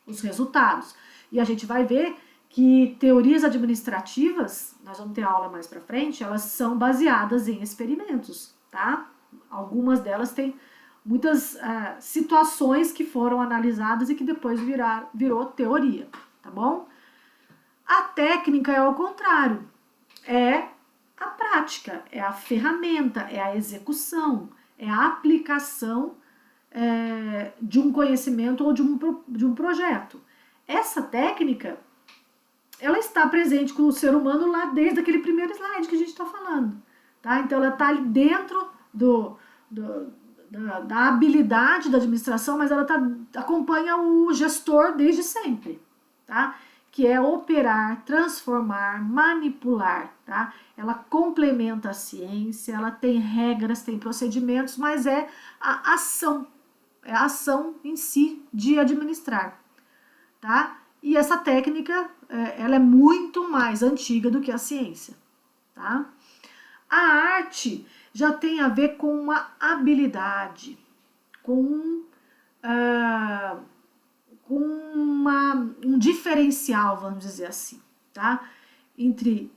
os resultados. E a gente vai ver que teorias administrativas, nós vamos ter aula mais para frente, elas são baseadas em experimentos, tá? Algumas delas têm muitas situações que foram analisadas e que depois virou teoria, tá bom? A técnica é ao contrário, é a prática, é a ferramenta, é a execução, é a aplicação de um conhecimento ou de um projeto. Essa técnica, ela está presente com o ser humano lá desde aquele primeiro slide que a gente está falando, tá? Então ela está ali dentro da habilidade da administração, mas ela acompanha o gestor desde sempre, tá? Que é operar, transformar, manipular, tá? Ela complementa a ciência, ela tem regras, tem procedimentos, mas é a ação em si de administrar, tá? E essa técnica, ela é muito mais antiga do que a ciência, tá? A arte já tem a ver com uma habilidade, com um diferencial, vamos dizer assim, tá? Entre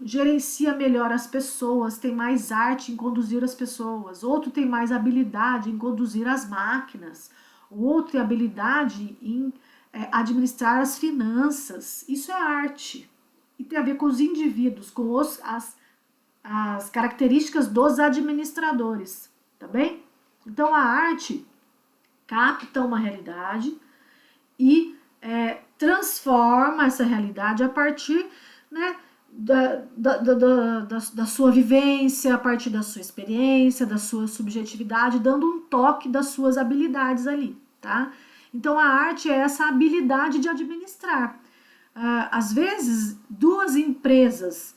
gerencia melhor as pessoas, tem mais arte em conduzir as pessoas, outro tem mais habilidade em conduzir as máquinas, o outro tem habilidade em administrar as finanças. Isso é arte. E tem a ver com os indivíduos, com as características dos administradores, tá bem? Então a arte capta uma realidade e transforma essa realidade a partir, né, da sua vivência, a partir da sua experiência, da sua subjetividade, dando um toque das suas habilidades ali, tá? Então a arte é essa habilidade de administrar. Às vezes, duas empresas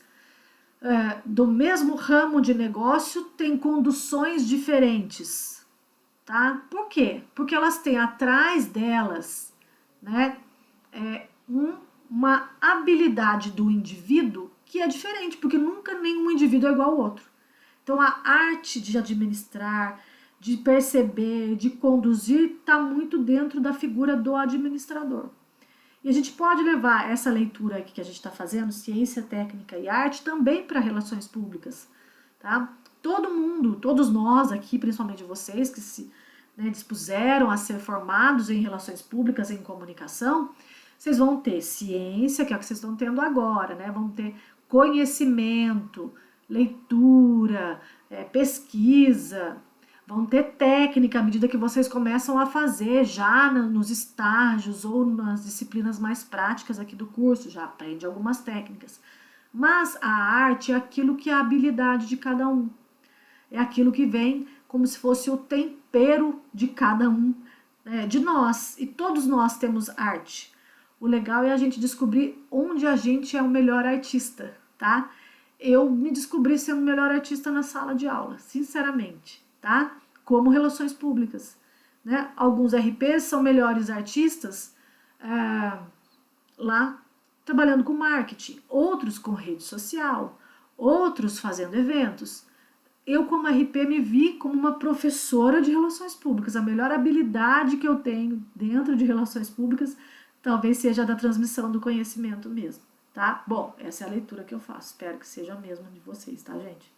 do mesmo ramo de negócio têm conduções diferentes, tá? Por quê? Porque elas têm atrás delas, né, uma habilidade do indivíduo que é diferente, porque nunca nenhum indivíduo é igual ao outro. Então a arte de administrar, de perceber, de conduzir, está muito dentro da figura do administrador. E a gente pode levar essa leitura aqui que a gente está fazendo, ciência, técnica e arte, também para relações públicas, tá? Todo mundo, todos nós aqui, principalmente vocês que se dispuseram a ser formados em relações públicas, em comunicação, vocês vão ter ciência, que é o que vocês estão tendo agora, né? Vão ter conhecimento, leitura, pesquisa, vão ter técnica à medida que vocês começam a fazer já nos estágios ou nas disciplinas mais práticas aqui do curso, já aprende algumas técnicas. Mas a arte é aquilo que é a habilidade de cada um. É aquilo que vem como se fosse o tempero de cada um, de nós. E todos nós temos arte. O legal é a gente descobrir onde a gente é o melhor artista, tá? Eu me descobri sendo o melhor artista na sala de aula, sinceramente, tá? Como relações públicas, né? Alguns RPs são melhores artistas lá trabalhando com marketing, outros com rede social, outros fazendo eventos. Eu, como RP, me vi como uma professora de relações públicas. A melhor habilidade que eu tenho dentro de relações públicas talvez seja a da transmissão do conhecimento mesmo, tá? Bom, essa é a leitura que eu faço. Espero que seja a mesma de vocês, tá, gente?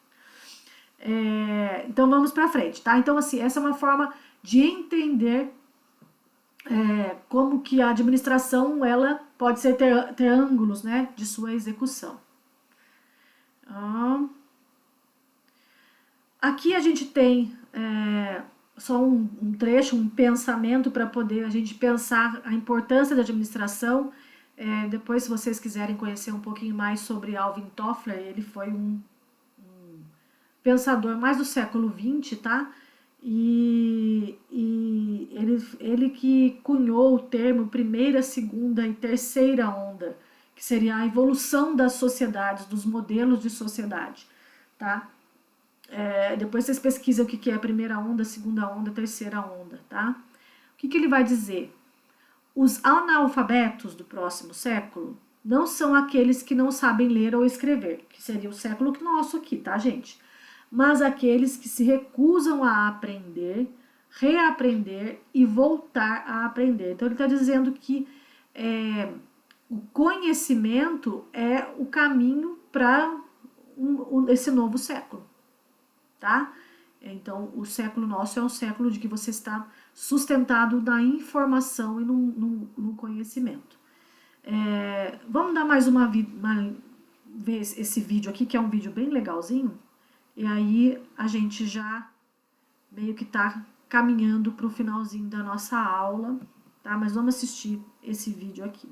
Então, vamos pra frente, tá? Então, assim, essa é uma forma de entender como que a administração, ela pode ser ter ângulos, né, de sua execução. Aqui a gente tem só um trecho, um pensamento para poder a gente pensar a importância da administração. Depois, se vocês quiserem conhecer um pouquinho mais sobre Alvin Toffler, ele foi um pensador mais do século XX, tá? E ele que cunhou o termo primeira, segunda e terceira onda, que seria a evolução das sociedades, dos modelos de sociedade, tá? Depois vocês pesquisam o que é a primeira onda, a segunda onda, a terceira onda, tá? O que ele vai dizer? Os analfabetos do próximo século não são aqueles que não sabem ler ou escrever, que seria o século nosso aqui, tá, gente? Mas aqueles que se recusam a aprender, reaprender e voltar a aprender. Então ele está dizendo que o conhecimento é o caminho para esse novo século, tá? Então, o século nosso é um século de que você está sustentado na informação e no conhecimento. Vamos dar mais uma vez esse vídeo aqui, que é um vídeo bem legalzinho, e aí a gente já meio que tá caminhando para o finalzinho da nossa aula, tá? Mas vamos assistir esse vídeo aqui.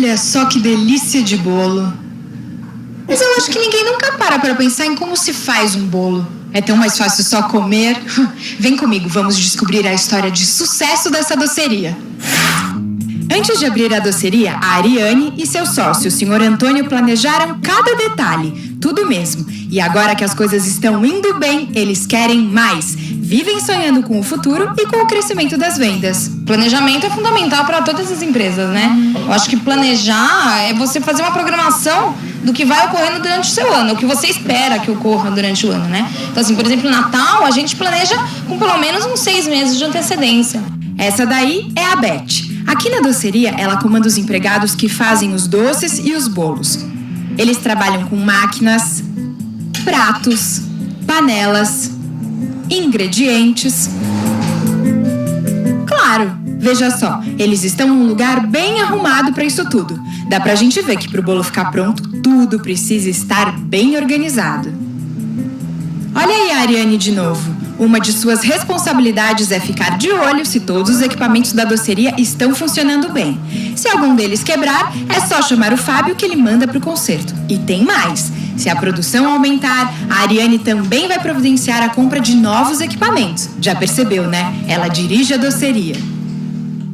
Olha só que delícia de bolo. Mas eu acho que ninguém nunca para pensar em como se faz um bolo. É tão mais fácil só comer. Vem comigo, vamos descobrir a história de sucesso dessa doceria. Antes de abrir a doceria, a Ariane e seu sócio, o Sr. Antônio, planejaram cada detalhe, tudo mesmo. E agora que as coisas estão indo bem, eles querem mais. Vivem sonhando com o futuro e com o crescimento das vendas. Planejamento é fundamental para todas as empresas, né? Eu acho que planejar é você fazer uma programação do que vai ocorrendo durante o seu ano, o que você espera que ocorra durante o ano, né? Então, assim, por exemplo, Natal, a gente planeja com pelo menos uns 6 meses de antecedência. Essa daí é a Beth. Aqui na doceria, ela comanda os empregados que fazem os doces e os bolos. Eles trabalham com máquinas, pratos, panelas, ingredientes. Claro, veja só, eles estão num lugar bem arrumado para isso tudo. Dá pra gente ver que pro bolo ficar pronto, tudo precisa estar bem organizado. Olha aí a Ariane de novo. Uma de suas responsabilidades é ficar de olho se todos os equipamentos da doceria estão funcionando bem. Se algum deles quebrar, é só chamar o Fábio que ele manda para o conserto. E tem mais. Se a produção aumentar, a Ariane também vai providenciar a compra de novos equipamentos. Já percebeu, né? Ela dirige a doceria.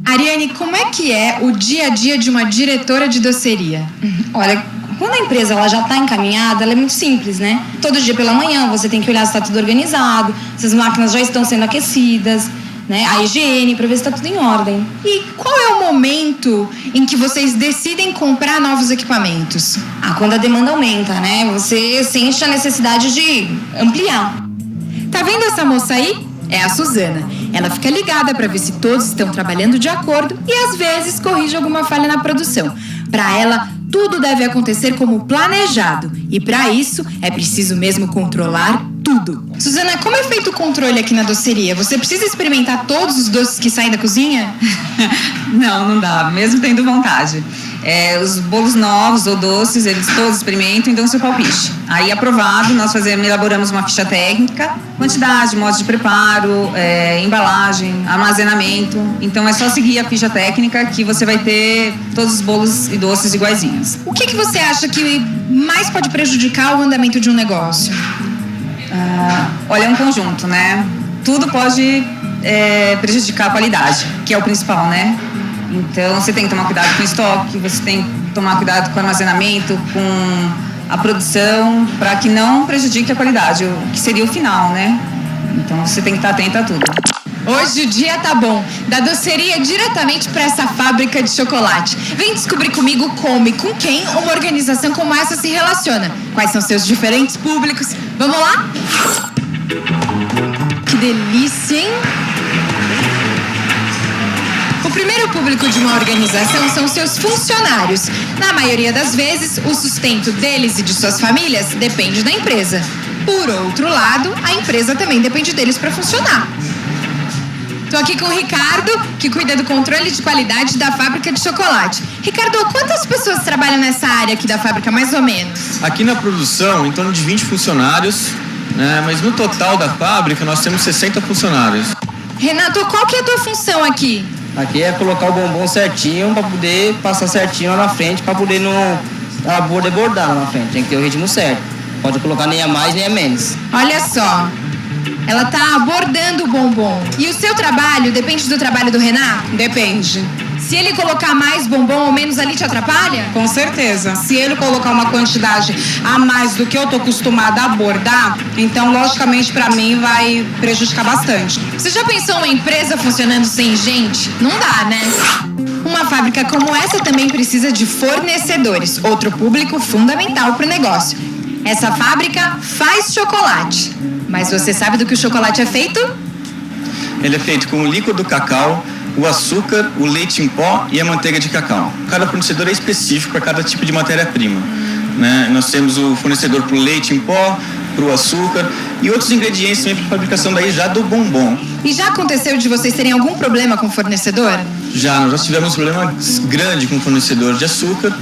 Ariane, como é que é o dia a dia de uma diretora de doceria? Olha, quando a empresa ela já está encaminhada, ela é muito simples, né? Todo dia pela manhã você tem que olhar se está tudo organizado, se as máquinas já estão sendo aquecidas, né? A higiene, para ver se está tudo em ordem. E qual é o momento em que vocês decidem comprar novos equipamentos? Quando a demanda aumenta, né? Você sente a necessidade de ampliar. Tá vendo essa moça aí? É a Suzana. Ela fica ligada para ver se todos estão trabalhando de acordo e às vezes corrige alguma falha na produção. Para ela, tudo deve acontecer como planejado. E para isso, é preciso mesmo controlar tudo. Suzana, como é feito o controle aqui na doceria? Você precisa experimentar todos os doces que saem da cozinha? Não dá, mesmo tendo vontade. Os bolos novos ou doces, eles todos experimentam e dão seu palpite. Aí, aprovado, nós elaboramos uma ficha técnica, quantidade, modo de preparo, embalagem, armazenamento. Então, é só seguir a ficha técnica que você vai ter todos os bolos e doces iguaizinhos. O que você acha que mais pode prejudicar o andamento de um negócio? Olha, é um conjunto, né? Tudo pode prejudicar a qualidade, que é o principal, né? Então, você tem que tomar cuidado com o estoque, você tem que tomar cuidado com o armazenamento, com a produção, para que não prejudique a qualidade, o que seria o final, né? Então, você tem que estar atento a tudo. Hoje o dia tá bom, da doceria diretamente para essa fábrica de chocolate. Vem descobrir comigo como e com quem uma organização como essa se relaciona. Quais são seus diferentes públicos? Vamos lá? Que delícia, hein? O primeiro público de uma organização são seus funcionários. Na maioria das vezes, o sustento deles e de suas famílias depende da empresa. Por outro lado, a empresa também depende deles para funcionar. Estou aqui com o Ricardo, que cuida do controle de qualidade da fábrica de chocolate. Ricardo, quantas pessoas trabalham nessa área aqui da fábrica, mais ou menos? Aqui na produção, em torno de 20 funcionários, né? Mas no total da fábrica, nós temos 60 funcionários. Renato, qual que é a tua função aqui? Aqui é colocar o bombom certinho para poder passar certinho lá na frente, para poder poder bordar lá na frente. Tem que ter o ritmo certo. Pode colocar nem a mais nem a menos. Olha só, ela tá bordando o bombom. E o seu trabalho depende do trabalho do Renato? Depende. Se ele colocar mais bombom ou menos ali, te atrapalha? Com certeza. Se ele colocar uma quantidade a mais do que eu tô acostumada a bordar, então, logicamente, para mim vai prejudicar bastante. Você já pensou uma empresa funcionando sem gente? Não dá, né? Uma fábrica como essa também precisa de fornecedores, outro público fundamental para o negócio. Essa fábrica faz chocolate. Mas você sabe do que o chocolate é feito? Ele é feito com o líquido do cacau, o açúcar, o leite em pó e a manteiga de cacau. Cada fornecedor é específico para cada tipo de matéria-prima, né? Nós temos o fornecedor para o leite em pó, para o açúcar e outros ingredientes também para a fabricação daí já do bombom. E já aconteceu de vocês terem algum problema com o fornecedor? Nós já tivemos um problema grande com o fornecedor de açúcar,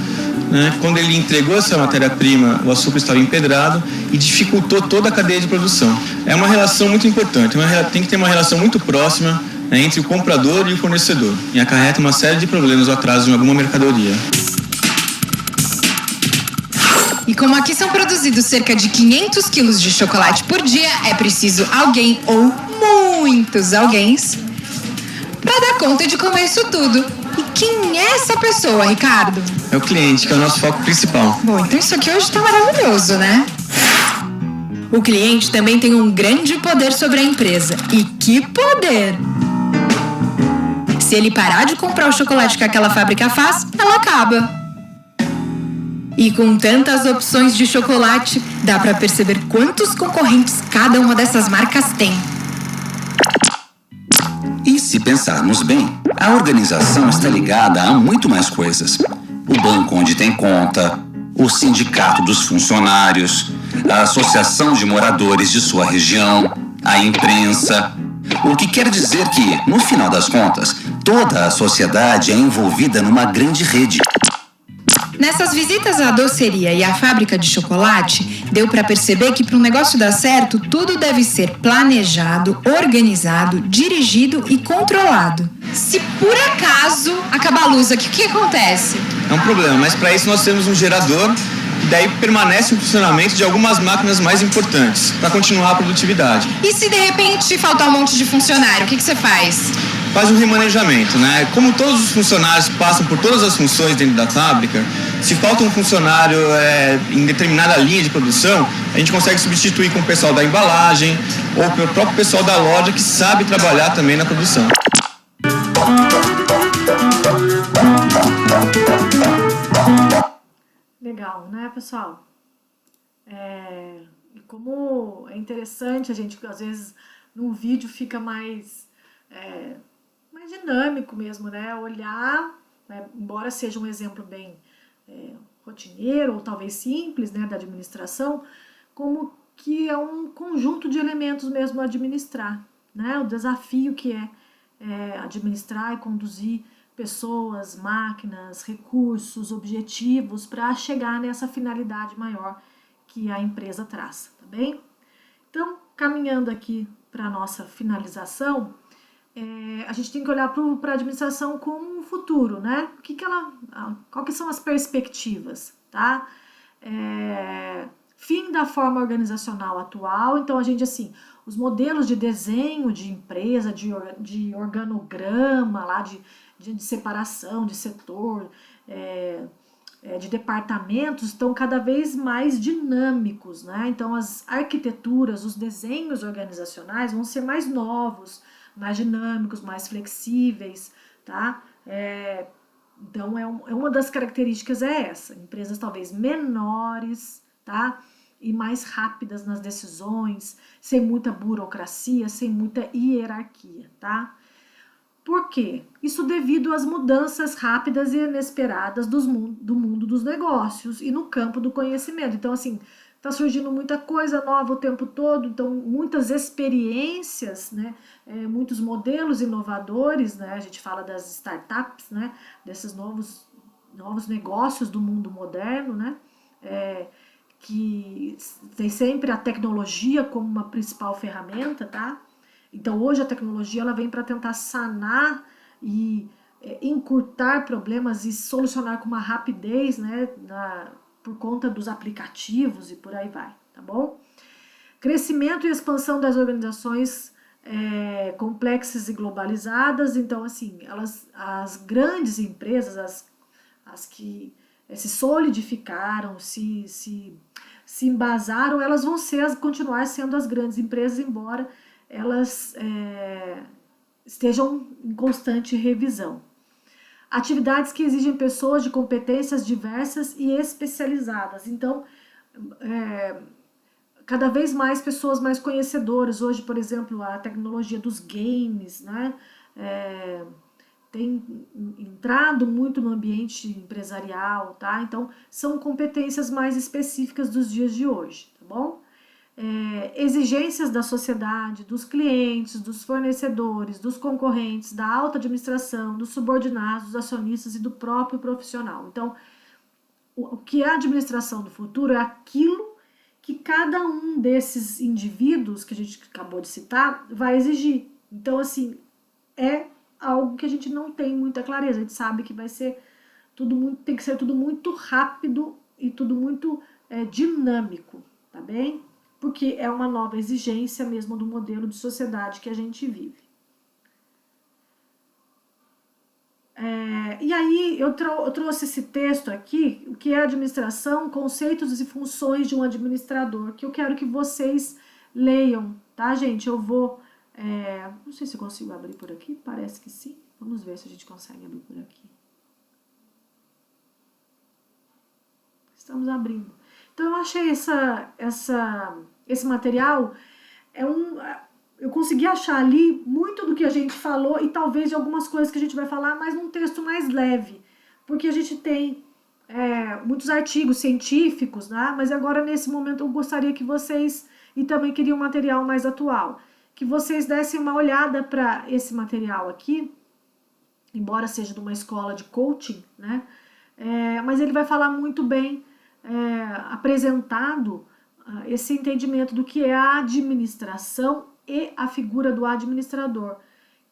né? Quando ele entregou essa matéria-prima, o açúcar estava empedrado e dificultou toda a cadeia de produção. É uma relação muito importante, tem que ter uma relação muito próxima, né, entre o comprador e o fornecedor, e acarreta uma série de problemas ou atrasos em alguma mercadoria. E como aqui são produzidos cerca de 500 quilos de chocolate por dia, é preciso alguém ou muitos alguéns para dar conta de comer isso tudo. E quem é essa pessoa, Ricardo? É o cliente, que é o nosso foco principal. Bom, então isso aqui hoje tá maravilhoso, né? O cliente também tem um grande poder sobre a empresa. E que poder! Se ele parar de comprar o chocolate que aquela fábrica faz, ela acaba. E com tantas opções de chocolate, dá para perceber quantos concorrentes cada uma dessas marcas tem. E se pensarmos bem, a organização está ligada a muito mais coisas. O banco onde tem conta, o sindicato dos funcionários, a associação de moradores de sua região, a imprensa. O que quer dizer que, no final das contas, toda a sociedade é envolvida numa grande rede. Nessas visitas à doceria e à fábrica de chocolate, deu para perceber que para um negócio dar certo, tudo deve ser planejado, organizado, dirigido e controlado. Se por acaso acabar a luz aqui, o que acontece? É um problema, mas para isso nós temos um gerador e daí permanece o funcionamento de algumas máquinas mais importantes para continuar a produtividade. E se de repente faltar um monte de funcionário, o que você faz? Faz um remanejamento, né? Como todos os funcionários passam por todas as funções dentro da fábrica, se falta um funcionário em determinada linha de produção, a gente consegue substituir com o pessoal da embalagem ou pelo próprio pessoal da loja que sabe trabalhar também na produção. Legal, né, pessoal? E como é interessante a gente, às vezes, num vídeo fica mais dinâmico mesmo, né? Olhar, né, embora seja um exemplo bem rotineiro ou talvez simples, né, da administração, como que é um conjunto de elementos mesmo a administrar, né? O desafio que é administrar e conduzir pessoas, máquinas, recursos, objetivos para chegar nessa finalidade maior que a empresa traça, tá bem? Então, caminhando aqui para a nossa finalização, a gente tem que olhar para a administração como um futuro, né? Qual que são as perspectivas, tá? Fim da forma organizacional atual, então a gente, assim, os modelos de desenho de empresa, de organograma, lá de separação, de setor, de departamentos, estão cada vez mais dinâmicos, né? Então as arquiteturas, os desenhos organizacionais vão ser mais novos, mais dinâmicos, mais flexíveis, tá? Então, uma das características essa, empresas talvez menores, tá? E mais rápidas nas decisões, sem muita burocracia, sem muita hierarquia, tá? Por quê? Isso devido às mudanças rápidas e inesperadas do mundo dos negócios e no campo do conhecimento. Então, assim, está surgindo muita coisa nova o tempo todo, então muitas experiências, né, muitos modelos inovadores, né, a gente fala das startups, né, desses novos negócios do mundo moderno, né, que tem sempre a tecnologia como uma principal ferramenta, tá? Então hoje a tecnologia ela vem para tentar sanar e encurtar problemas e solucionar com uma rapidez, né, por conta dos aplicativos e por aí vai, tá bom? Crescimento e expansão das organizações complexas e globalizadas, então assim, as grandes empresas, as que se solidificaram, se embasaram, elas vão continuar sendo as grandes empresas, embora elas estejam em constante revisão. Atividades que exigem pessoas de competências diversas e especializadas. Então, cada vez mais pessoas mais conhecedoras. Hoje, por exemplo, a tecnologia dos games, né, tem entrado muito no ambiente empresarial, tá? Então, são competências mais específicas dos dias de hoje, tá bom? Exigências da sociedade, dos clientes, dos fornecedores, dos concorrentes, da alta administração, dos subordinados, dos acionistas e do próprio profissional. Então, o que é a administração do futuro é aquilo que cada um desses indivíduos que a gente acabou de citar vai exigir. Então, assim, é algo que a gente não tem muita clareza. A gente sabe que vai ser tem que ser tudo muito rápido e tudo muito dinâmico, tá bem? Porque é uma nova exigência mesmo do modelo de sociedade que a gente vive. E aí eu trouxe esse texto aqui, o que é administração, conceitos e funções de um administrador, que eu quero que vocês leiam, tá, gente? Eu vou, não sei se eu consigo abrir por aqui, parece que sim. Vamos ver se a gente consegue abrir por aqui. Estamos abrindo. Então eu achei esse material, eu consegui achar ali muito do que a gente falou e talvez de algumas coisas que a gente vai falar, mas num texto mais leve, porque a gente tem muitos artigos científicos, né? Mas agora nesse momento eu gostaria que vocês, e também queria um material mais atual, que vocês dessem uma olhada para esse material aqui, embora seja de uma escola de coaching, né? Mas ele vai falar muito bem apresentado esse entendimento do que é a administração e a figura do administrador,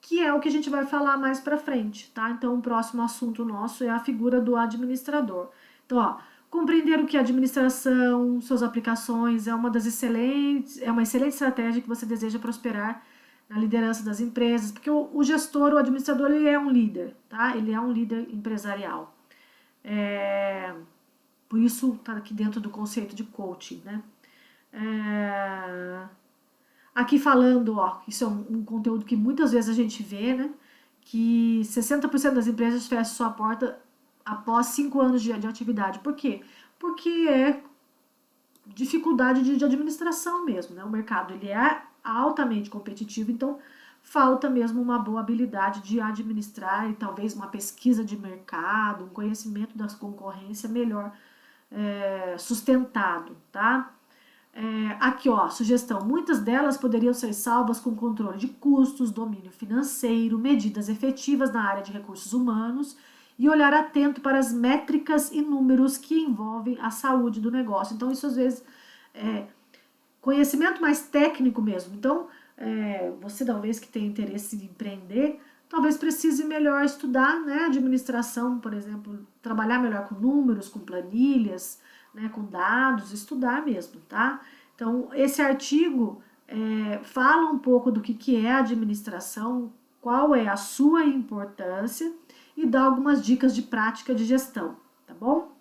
que é o que a gente vai falar mais para frente, tá? Então, o próximo assunto nosso é a figura do administrador. Então, ó, compreender o que é administração, suas aplicações, é uma excelente estratégia que você deseja prosperar na liderança das empresas, porque o gestor, o administrador, ele é um líder, tá? Ele é um líder empresarial. Por isso, tá aqui dentro do conceito de coaching, né? Aqui falando, ó, isso é um conteúdo que muitas vezes a gente vê, né? Que 60% das empresas fecham sua porta após 5 anos de atividade. Por quê? Porque é dificuldade de administração mesmo, né? O mercado ele é altamente competitivo, então falta mesmo uma boa habilidade de administrar e talvez uma pesquisa de mercado, um conhecimento da concorrência melhor sustentado, tá? Aqui, ó, sugestão. Muitas delas poderiam ser salvas com controle de custos, domínio financeiro, medidas efetivas na área de recursos humanos e olhar atento para as métricas e números que envolvem a saúde do negócio. Então, isso às vezes é conhecimento mais técnico mesmo. Então, você talvez que tenha interesse em empreender, talvez precise melhor estudar, né, administração, por exemplo, trabalhar melhor com números, com planilhas, né, com dados, estudar mesmo, tá? Então, esse artigo fala um pouco do que é a administração, qual é a sua importância e dá algumas dicas de prática de gestão, tá bom?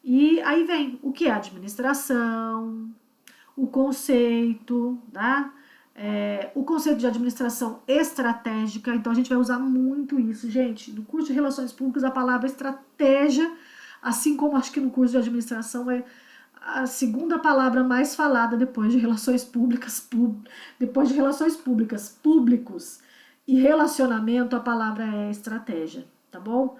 E aí vem o que é administração, o conceito, tá? O conceito de administração estratégica, então a gente vai usar muito isso, gente. No curso de Relações Públicas, a palavra estratégia, assim como acho que no curso de administração é a segunda palavra mais falada depois de relações públicas, públicos e relacionamento, a palavra é estratégia, tá bom?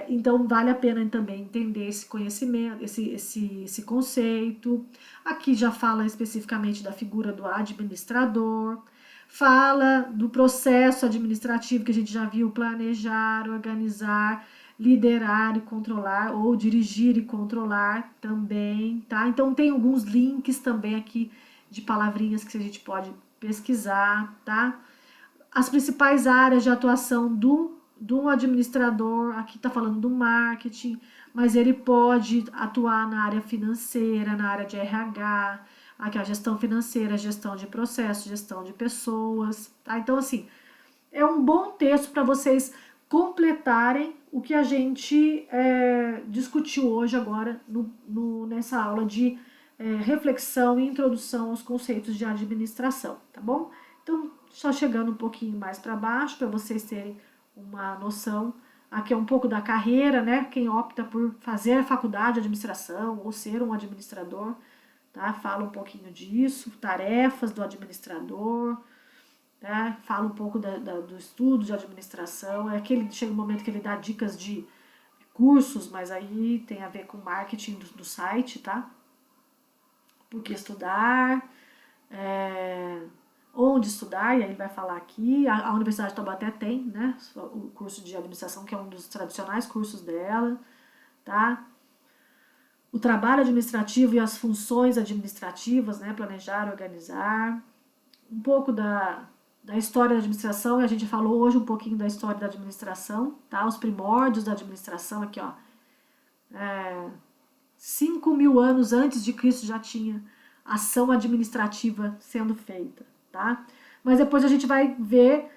Então vale a pena também entender esse conhecimento, esse conceito. Aqui já fala especificamente da figura do administrador, fala do processo administrativo que a gente já viu: planejar, organizar, liderar e controlar, ou dirigir e controlar também, tá? Então tem alguns links também aqui de palavrinhas que a gente pode pesquisar, tá? As principais áreas de atuação do administrador, aqui está falando do marketing, mas ele pode atuar na área financeira, na área de RH, aqui a gestão financeira, gestão de processos, gestão de pessoas, tá? Então, assim, é um bom texto para vocês completarem o que a gente discutiu hoje agora nessa aula de reflexão e introdução aos conceitos de administração, tá bom? Então, só chegando um pouquinho mais para baixo, para vocês terem uma noção. Aqui é um pouco da carreira, né? Quem opta por fazer a faculdade de administração ou ser um administrador, tá? Fala um pouquinho disso, tarefas do administrador, né? Fala um pouco do estudo de administração. Chega um momento que ele dá dicas de cursos, mas aí tem a ver com marketing do site, tá? Porque estudar, onde estudar, e aí ele vai falar aqui. A Universidade de Taubaté tem, né, o curso de administração, que é um dos tradicionais cursos dela, tá? O trabalho administrativo e as funções administrativas, né, planejar, organizar. Um pouco da história da administração, e a gente falou hoje um pouquinho da história da administração, tá? Os primórdios da administração aqui, ó. 5.000 anos antes de Cristo já tinha ação administrativa sendo feita, tá? Mas depois a gente vai ver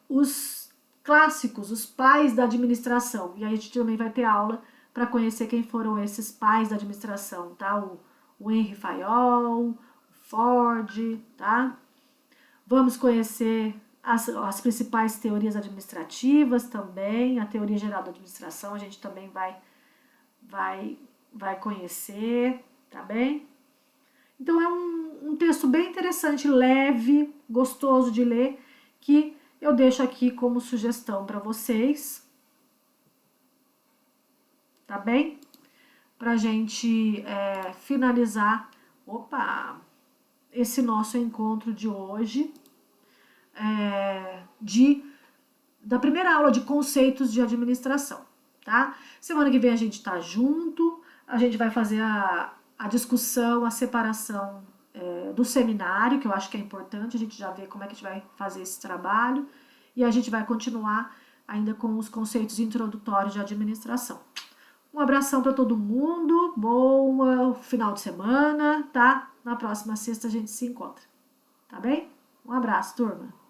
os clássicos, os pais da administração. E aí a gente também vai ter aula para conhecer quem foram esses pais da administração, tá? O Henry Fayol, o Ford, tá? Vamos conhecer as principais teorias administrativas também, a teoria geral da administração a gente também vai conhecer, tá bem? Então é um texto bem interessante, leve, gostoso de ler, que eu deixo aqui como sugestão para vocês, tá bem? Pra gente finalizar, esse nosso encontro de hoje, da primeira aula de conceitos de administração, tá? Semana que vem a gente tá junto, a gente vai fazer a discussão, a separação do seminário, que eu acho que é importante, a gente já vê como é que a gente vai fazer esse trabalho, e a gente vai continuar ainda com os conceitos introdutórios de administração. Um abração para todo mundo, bom final de semana, tá? Na próxima sexta a gente se encontra, tá bem? Um abraço, turma!